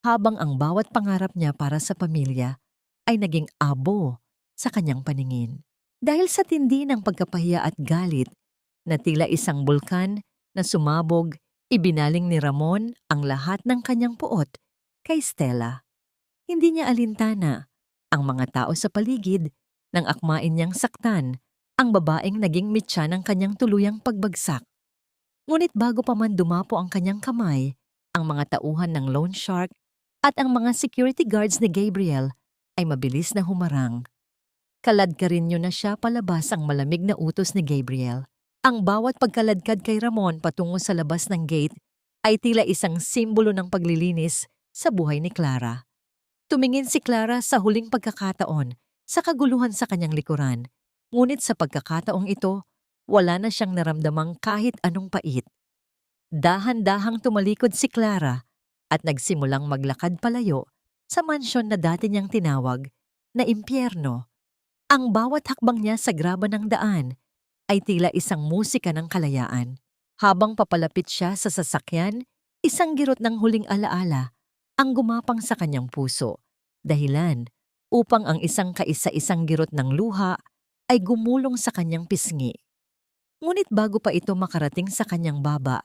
habang ang bawat pangarap niya para sa pamilya ay naging abo sa kanyang paningin. Dahil sa tindi ng pagkapahiya at galit na tila isang bulkan na sumabog, ibinaling ni Ramon ang lahat ng kanyang puot kay Stella. Hindi niya alintana ang mga tao sa paligid nang akmain niyang saktan ang babaeng naging mitya ng kanyang tuluyang pagbagsak. Ngunit bago pa man dumapo ang kanyang kamay, ang mga tauhan ng loan shark at ang mga security guards ni Gabriel ay mabilis na humarang. Kaladkarin na siya palabas ang malamig na utos ni Gabriel. Ang bawat pagkaladkad kay Ramon patungo sa labas ng gate ay tila isang simbolo ng paglilinis sa buhay ni Clara. Tumingin si Clara sa huling pagkakataon sa kaguluhan sa kanyang likuran, ngunit sa pagkakataong ito, wala na siyang naramdamang kahit anong pait. Dahan-dahang tumalikod si Clara at nagsimulang maglakad palayo sa mansyon na dati niyang tinawag na impyerno. Ang bawat hakbang niya sa graba ng daan ay tila isang musika ng kalayaan. Habang papalapit siya sa sasakyan, isang girot ng huling alaala ang gumapang sa kanyang puso. Dahilan upang ang isang kaisa-isang girot ng luha ay gumulong sa kanyang pisngi. Ngunit bago pa ito makarating sa kanyang baba,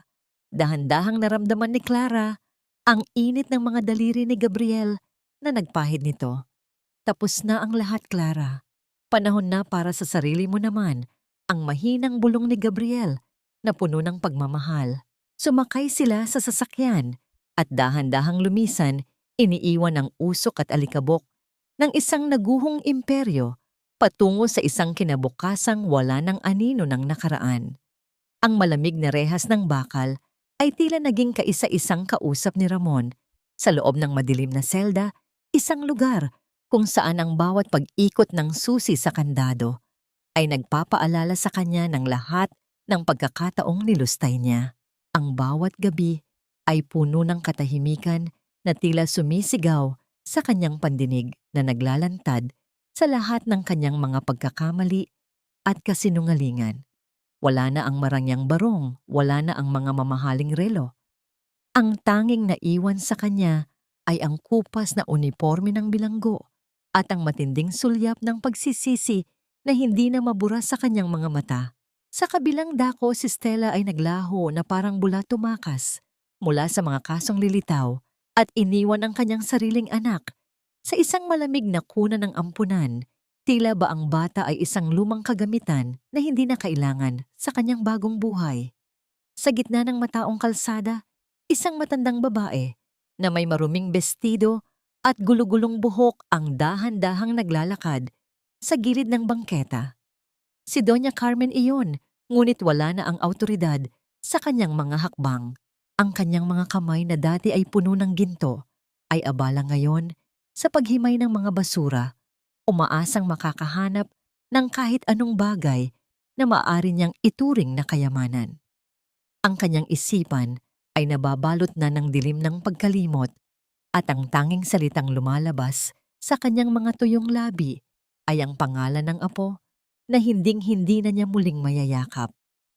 dahan-dahang naramdaman ni Clara ang init ng mga daliri ni Gabriel na nagpahid nito. Tapos na ang lahat, Clara. Panahon na para sa sarili mo naman, ang mahinang bulong ni Gabriel na puno ng pagmamahal. Sumakay sila sa sasakyan at dahan-dahang lumisan, iniiwan ang usok at alikabok ng isang naguhong imperyo patungo sa isang kinabukasang wala ng anino ng nakaraan. Ang malamig na rehas ng bakal ay tila naging kaisa-isang kausap ni Ramon. Sa loob ng madilim na selda, isang lugar kung saan ang bawat pag-ikot ng susi sa kandado ay nagpapaalala sa kanya ng lahat ng pagkakataong nilustay niya. Ang bawat gabi ay puno ng katahimikan na tila sumisigaw sa kanyang pandinig na naglalantad sa lahat ng kanyang mga pagkakamali at kasinungalingan. Wala na ang marangyang barong, wala na ang mga mamahaling relo. Ang tanging naiwan sa kanya ay ang kupas na uniporme ng bilanggo at ang matinding sulyap ng pagsisisi na hindi na mabura sa kanyang mga mata. Sa kabilang dako, si Stella ay naglaho na parang bula tumakas mula sa mga kasong lilitaw at iniwan ang kanyang sariling anak sa isang malamig na kuna ng ampunan. Tila ba ang bata ay isang lumang kagamitan na hindi na kailangan sa kanyang bagong buhay. Sa gitna ng mataong kalsada, isang matandang babae na may maruming bestido at gulugulong buhok ang dahan-dahang naglalakad sa gilid ng bangketa. Si Doña Carmen iyon, ngunit wala na ang awtoridad sa kanyang mga hakbang. Ang kanyang mga kamay na dati ay puno ng ginto ay abala ngayon sa paghimay ng mga basura, umaasang makakahanap ng kahit anong bagay na maaari niyang ituring na kayamanan. Ang kanyang isipan ay nababalot na ng dilim ng pagkalimot at ang tanging salitang lumalabas sa kanyang mga tuyong labi ay ang pangalan ng apo na hinding-hindi na niya muling mayayakap.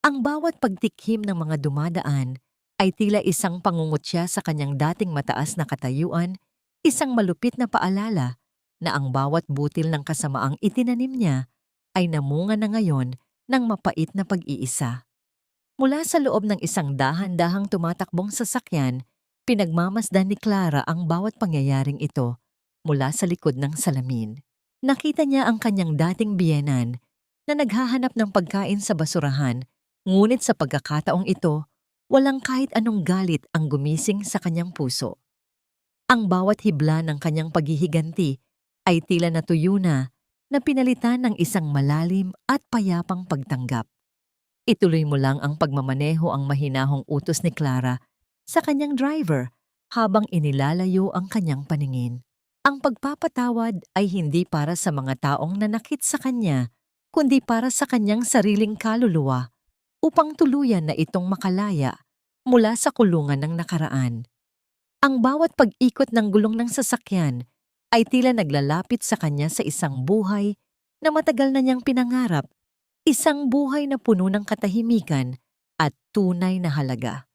Ang bawat pagtikhim ng mga dumadaan ay tila isang pangungutya sa kanyang dating mataas na katayuan, isang malupit na paalala na ang bawat butil ng kasamaang itinanim niya ay namunga na ngayon ng mapait na pag-iisa. Mula sa loob ng isang dahan-dahang tumatakbong sasakyan, pinagmamasdan ni Clara ang bawat pangyayaring ito mula sa likod ng salamin. Nakita niya ang kanyang dating biyenan na naghahanap ng pagkain sa basurahan, ngunit sa pagkakataong ito, walang kahit anong galit ang gumising sa kanyang puso. Ang bawat hibla ng kanyang paghihiganti ay tila natuyo na pinalitan ng isang malalim at payapang pagtanggap. Ituloy mo lang ang pagmamaneho ang mahinahong utos ni Clara sa kanyang driver habang inilalayo ang kanyang paningin. Ang pagpapatawad ay hindi para sa mga taong nanakit sa kanya, kundi para sa kanyang sariling kaluluwa upang tuluyan na itong makalaya mula sa kulungan ng nakaraan. Ang bawat pag-ikot ng gulong ng sasakyan ay tila naglalapit sa kanya sa isang buhay na matagal na niyang pinangarap, isang buhay na puno ng katahimikan at tunay na halaga.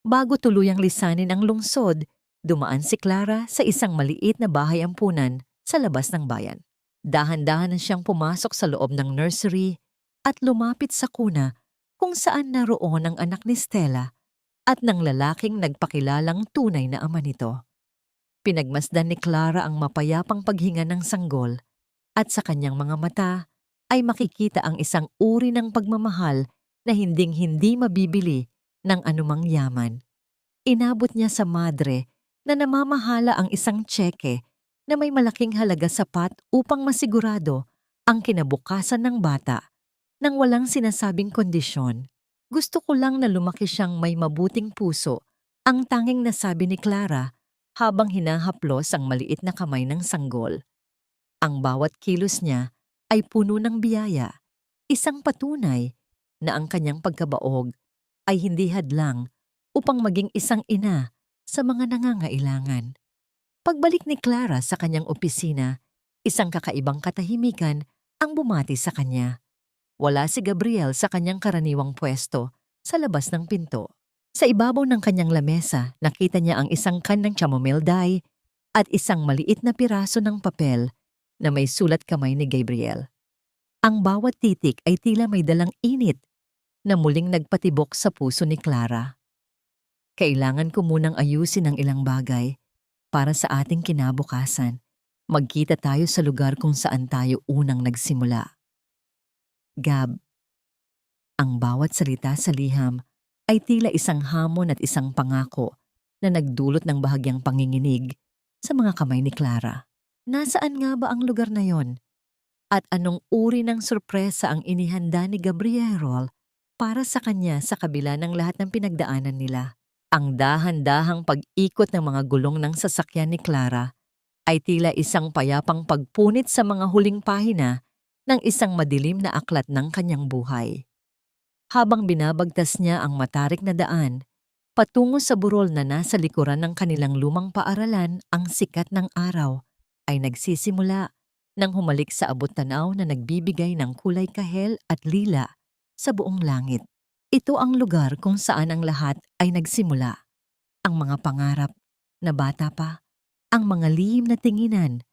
Bago tuluyang lisanin ang lungsod, dumaan si Clara sa isang maliit na bahay ampunan sa labas ng bayan. Dahan-dahan na siyang pumasok sa loob ng nursery at lumapit sa kuna kung saan naroon ang anak ni Stella at ng lalaking nagpakilalang tunay na ama nito. Pinagmasdan ni Clara ang mapayapang paghinga ng sanggol at sa kanyang mga mata ay makikita ang isang uri ng pagmamahal na hinding-hindi mabibili ng anumang yaman. Inabot niya sa madre na namamahala ang isang tseke na may malaking halaga sapat upang masigurado ang kinabukasan ng bata nang walang sinasabing kondisyon. Gusto ko lang na lumaki siyang may mabuting puso, ang tanging nasabi ni Clara habang hinahaplos ang maliit na kamay ng sanggol. Ang bawat kilos niya ay puno ng biyaya, isang patunay na ang kanyang pagkabaog ay hindi hadlang upang maging isang ina sa mga nangangailangan. Pagbalik ni Clara sa kanyang opisina, isang kakaibang katahimikan ang bumati sa kanya. Wala si Gabriel sa kanyang karaniwang pwesto sa labas ng pinto. Sa ibabaw ng kanyang lamesa, nakita niya ang isang can ng chamomile dye at isang maliit na piraso ng papel na may sulat kamay ni Gabriel. Ang bawat titik ay tila may dalang init na muling nagpatibok sa puso ni Clara. Kailangan ko munang ayusin ang ilang bagay para sa ating kinabukasan. Magkita tayo sa lugar kung saan tayo unang nagsimula. Gab, ang bawat salita sa liham ay tila isang hamon at isang pangako na nagdulot ng bahagyang panginginig sa mga kamay ni Clara. Nasaan nga ba ang lugar na yon? At anong uri ng sorpresa ang inihanda ni Gabriel para sa kanya sa kabila ng lahat ng pinagdaanan nila? Ang dahan-dahang pag-ikot ng mga gulong ng sasakyan ni Clara ay tila isang payapang pagpunit sa mga huling pahina ng isang madilim na aklat ng kanyang buhay. Habang binabagtas niya ang matarik na daan, patungo sa burol na nasa likuran ng kanilang lumang paaralan, ang sikat ng araw ay nagsisimula nang humalik sa abot-tanaw na nagbibigay ng kulay kahel at lila sa buong langit. Ito ang lugar kung saan ang lahat ay nagsimula. Ang mga pangarap na bata pa, ang mga lihim na tinginan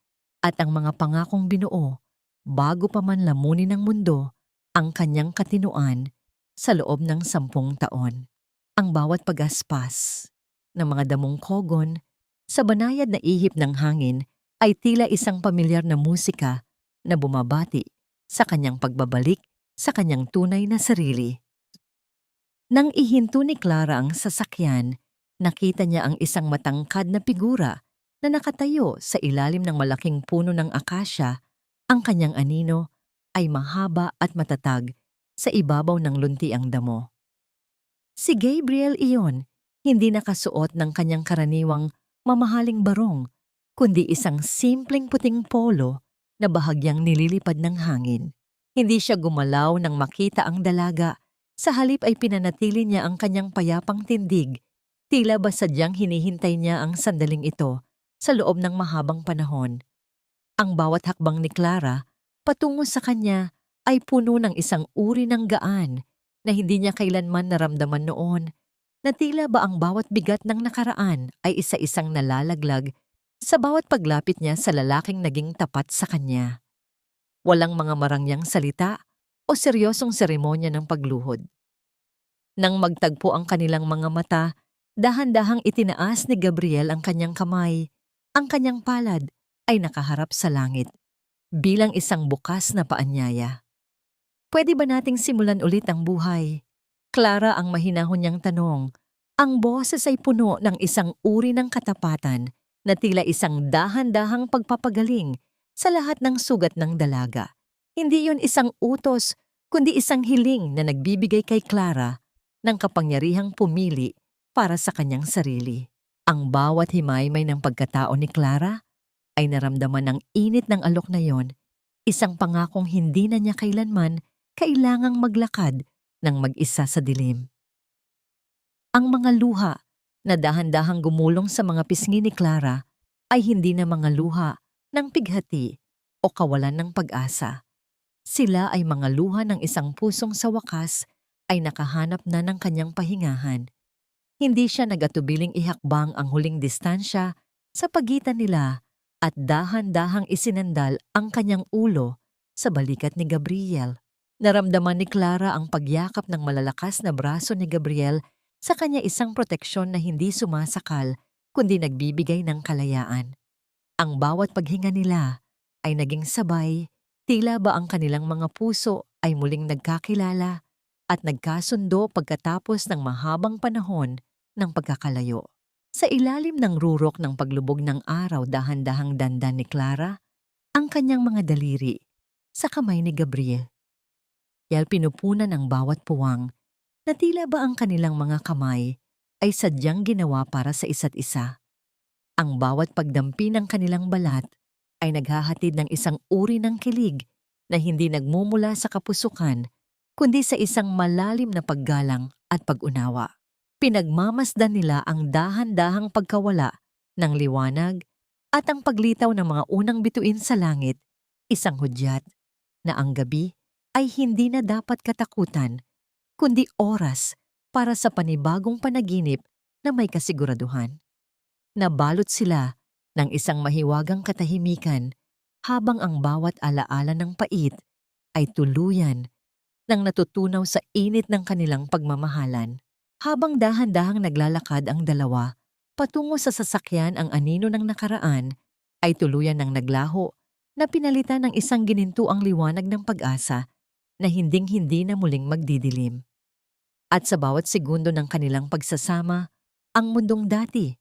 at ang mga pangakong binuo bago pa man lamunin ng mundo ang kanyang katinuan sa loob ng 10 taon. Ang bawat pagaspas ng mga damong kogon sa banayad na ihip ng hangin ay tila isang pamilyar na musika na bumabati sa kanyang pagbabalik sa kanyang tunay na sarili. Nang ihinto ni Clara ang sasakyan, nakita niya ang isang matangkad na figura na nakatayo sa ilalim ng malaking puno ng akasya. Ang kanyang anino ay mahaba at matatag sa ibabaw ng luntiang damo. Si Gabriel iyon, hindi nakasuot ng kanyang karaniwang mamahaling barong, kundi isang simpleng puting polo na bahagyang nililipad ng hangin. Hindi siya gumalaw nang makita ang dalaga. Sa halip ay pinanatili niya ang kanyang payapang tindig. Tila ba sadyang hinihintay niya ang sandaling ito sa loob ng mahabang panahon. Ang bawat hakbang ni Clara patungo sa kanya ay puno ng isang uri ng gaan na hindi niya kailanman naramdaman noon, na tila ba ang bawat bigat ng nakaraan ay isa-isang nalalaglag sa bawat paglapit niya sa lalaking naging tapat sa kanya. Walang mga marangyang salita o seryosong seremonya ng pagluhod. Nang magtagpo ang kanilang mga mata, dahan-dahang itinaas ni Gabriel ang kanyang kamay. Ang kanyang palad ay nakaharap sa langit, bilang isang bukas na paanyaya. Pwede ba nating simulan ulit ang buhay? Clara ang mahinahon niyang tanong. Ang boses ay puno ng isang uri ng katapatan na tila isang dahan-dahang pagpapagaling sa lahat ng sugat ng dalaga. Hindi yun isang utos, kundi isang hiling na nagbibigay kay Clara ng kapangyarihang pumili para sa kanyang sarili. Ang bawat himay-may ng pagkatao ni Clara ay naramdaman ng init ng alok na yon, isang pangakong hindi na niya kailanman kailangang maglakad ng mag-isa sa dilim. Ang mga luha na dahan-dahang gumulong sa mga pisngi ni Clara ay hindi na mga luha ng pighati o kawalan ng pag-asa. Sila ay mga luha ng isang pusong sa wakas ay nakahanap na ng kanyang pahingahan. Hindi siya nagatubiling ihakbang ang huling distansya sa pagitan nila at dahan-dahang isinandal ang kanyang ulo sa balikat ni Gabriel. Naramdaman ni Clara ang pagyakap ng malalakas na braso ni Gabriel sa kanya, isang proteksyon na hindi sumasakal kundi nagbibigay ng kalayaan. Ang bawat paghinga nila ay naging sabay, tila ba ang kanilang mga puso ay muling nagkakilala at nagkasundo pagkatapos ng mahabang panahon ng pagkakalayo. Sa ilalim ng rurok ng paglubog ng araw, dahan-dahang dandan ni Clara ang kanyang mga daliri sa kamay ni Gabriel. Yal pinupunan ang bawat puwang na tila ba ang kanilang mga kamay ay sadyang ginawa para sa isa't isa. Ang bawat pagdampi ng kanilang balat ay naghahatid ng isang uri ng kilig na hindi nagmumula sa kapusukan kundi sa isang malalim na paggalang at pag-unawa. Pinagmamasdan nila ang dahan-dahang pagkawala ng liwanag at ang paglitaw ng mga unang bituin sa langit, isang hudyat na ang gabi ay hindi na dapat katakutan, kundi oras para sa panibagong panaginip na may kasiguraduhan. Nabalot sila ng isang mahiwagang katahimikan habang ang bawat alaala ng pait ay tuluyan nang natutunaw sa init ng kanilang pagmamahalan. Habang dahan-dahang naglalakad ang dalawa patungo sa sasakyan, ang anino ng nakaraan ay tuluyan ng naglaho na pinalitan ng isang ginintuang liwanag ng pag-asa na hinding-hindi na muling magdidilim. At sa bawat segundo ng kanilang pagsasama, ang mundong dati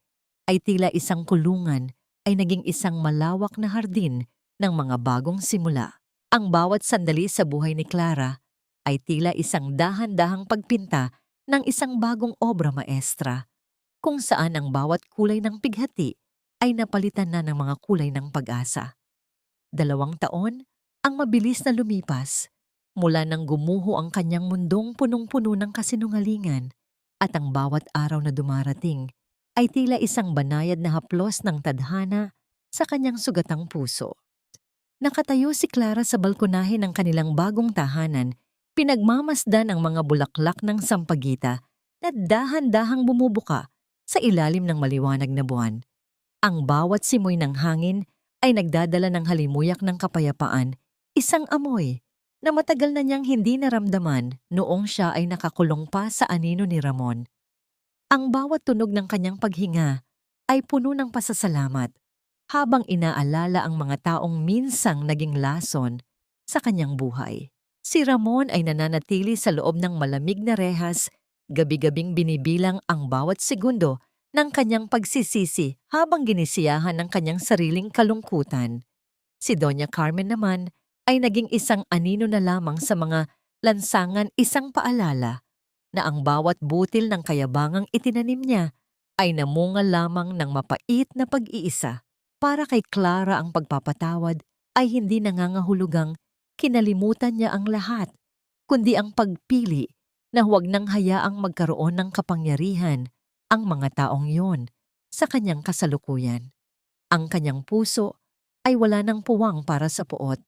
ay tila isang kulungan ay naging isang malawak na hardin ng mga bagong simula. Ang bawat sandali sa buhay ni Clara ay tila isang dahan-dahang pagpinta ng isang bagong obra maestra, kung saan ang bawat kulay ng pighati ay napalitan na ng mga kulay ng pag-asa. 2 taon ang mabilis na lumipas mula nang gumuho ang kanyang mundong punong-puno ng kasinungalingan, at ang bawat araw na dumarating ay tila isang banayad na haplos ng tadhana sa kanyang sugatang puso. Nakatayo si Clara sa balkonahe ng kanilang bagong tahanan, pinagmamasdan ang mga bulaklak ng sampagita na dahan-dahang bumubuka sa ilalim ng maliwanag na buwan. Ang bawat simoy ng hangin ay nagdadala ng halimuyak ng kapayapaan, isang amoy na matagal na niyang hindi naramdaman noong siya ay nakakulong pa sa anino ni Ramon. Ang bawat tunog ng kanyang paghinga ay puno ng pasasalamat habang inaalala ang mga taong minsang naging lason sa kanyang buhay. Si Ramon ay nananatili sa loob ng malamig na rehas, gabi-gabing binibilang ang bawat segundo ng kanyang pagsisisi habang ginisiyahan ng kanyang sariling kalungkutan. Si Doña Carmen naman ay naging isang anino na lamang sa mga lansangan, isang paalala na ang bawat butil ng kayabangang itinanim niya ay namunga lamang ng mapait na pag-iisa. Para kay Clara ang pagpapatawad ay hindi nangangahulugang kinalimutan niya ang lahat, kundi ang pagpili na huwag nang hayaang magkaroon ng kapangyarihan ang mga taong yon sa kanyang kasalukuyan. Ang kanyang puso ay wala ng puwang para sa poot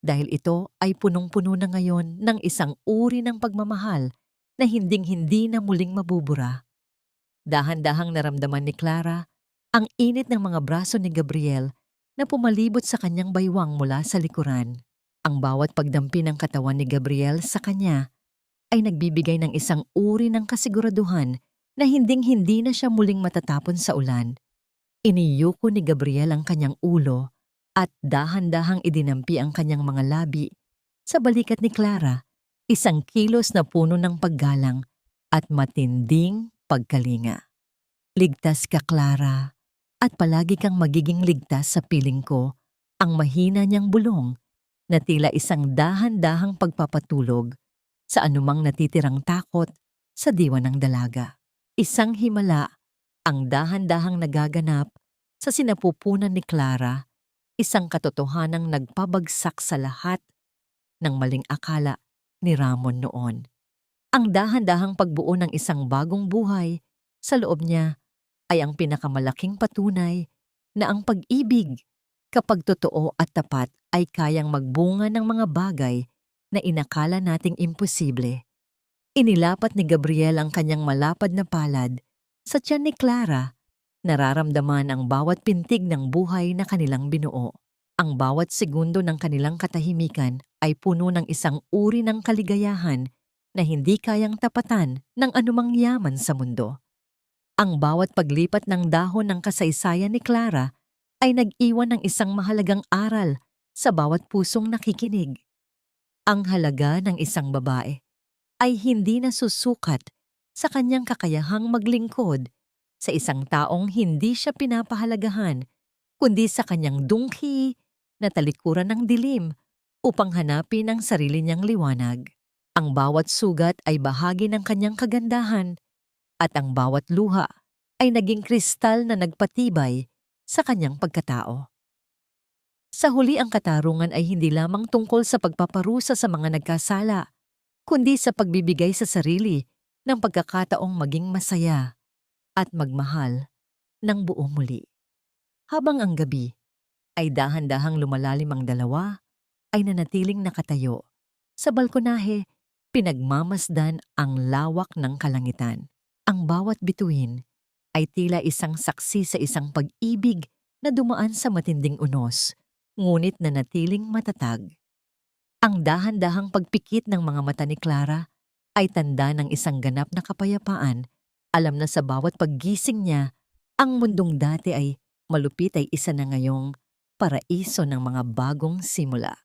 dahil ito ay punong-puno na ngayon ng isang uri ng pagmamahal na hinding-hindi na muling mabubura. Dahan-dahang naramdaman ni Clara ang init ng mga braso ni Gabriel na pumalibot sa kanyang baywang mula sa likuran. Ang bawat pagdampi ng katawan ni Gabriel sa kanya ay nagbibigay ng isang uri ng kasiguraduhan na hinding-hindi na siya muling matatapon sa ulan. Iniyuko ni Gabriel ang kanyang ulo at dahan-dahang idinampi ang kanyang mga labi sa balikat ni Clara, isang kilos na puno ng paggalang at matinding pagkalinga. Ligtas ka, Clara, at palagi kang magiging ligtas sa piling ko, ang mahina niyang bulong na tila isang dahan-dahang pagpapatulog sa anumang natitirang takot sa diwa ng dalaga. Isang himala ang dahan-dahang nagaganap sa sinapupunan ni Clara, isang katotohanang nagpabagsak sa lahat ng maling akala ni Ramon noon. Ang dahan-dahang pagbuo ng isang bagong buhay sa loob niya ay ang pinakamalaking patunay na ang pag-ibig, kapag totoo at tapat, ay kayang magbunga ng mga bagay na inakala nating imposible. Inilapat ni Gabriel ang kanyang malapad na palad sa tiyan ni Clara, nararamdaman ang bawat pintig ng buhay na kanilang binuo. Ang bawat segundo ng kanilang katahimikan ay puno ng isang uri ng kaligayahan na hindi kayang tapatan ng anumang yaman sa mundo. Ang bawat paglipat ng dahon ng kasaysayan ni Clara ay nag-iwan ng isang mahalagang aral sa bawat pusong nakikinig. Ang halaga ng isang babae ay hindi nasusukat sa kanyang kakayahang maglingkod sa isang taong hindi siya pinapahalagahan, kundi sa kanyang dunghi na talikuran ng dilim upang hanapin ang sarili niyang liwanag. Ang bawat sugat ay bahagi ng kanyang kagandahan at ang bawat luha ay naging kristal na nagpatibay sa kanyang pagkatao. Sa huli, ang katarungan ay hindi lamang tungkol sa pagpaparusa sa mga nagkasala, kundi sa pagbibigay sa sarili ng pagkakataong maging masaya at magmahal ng buo muli. Habang ang gabi ay dahan-dahang lumalalim, ang dalawa ay nanatiling nakatayo sa balkonahe, pinagmamasdan ang lawak ng kalangitan. Ang bawat bituin ay tila isang saksi sa isang pag-ibig na dumaan sa matinding unos, ngunit nanatiling matatag. Ang dahan-dahang pagpikit ng mga mata ni Clara ay tanda ng isang ganap na kapayapaan. Alam na sa bawat paggising niya, ang mundong dati ay malupit ay isa na ngayong paraiso ng mga bagong simula.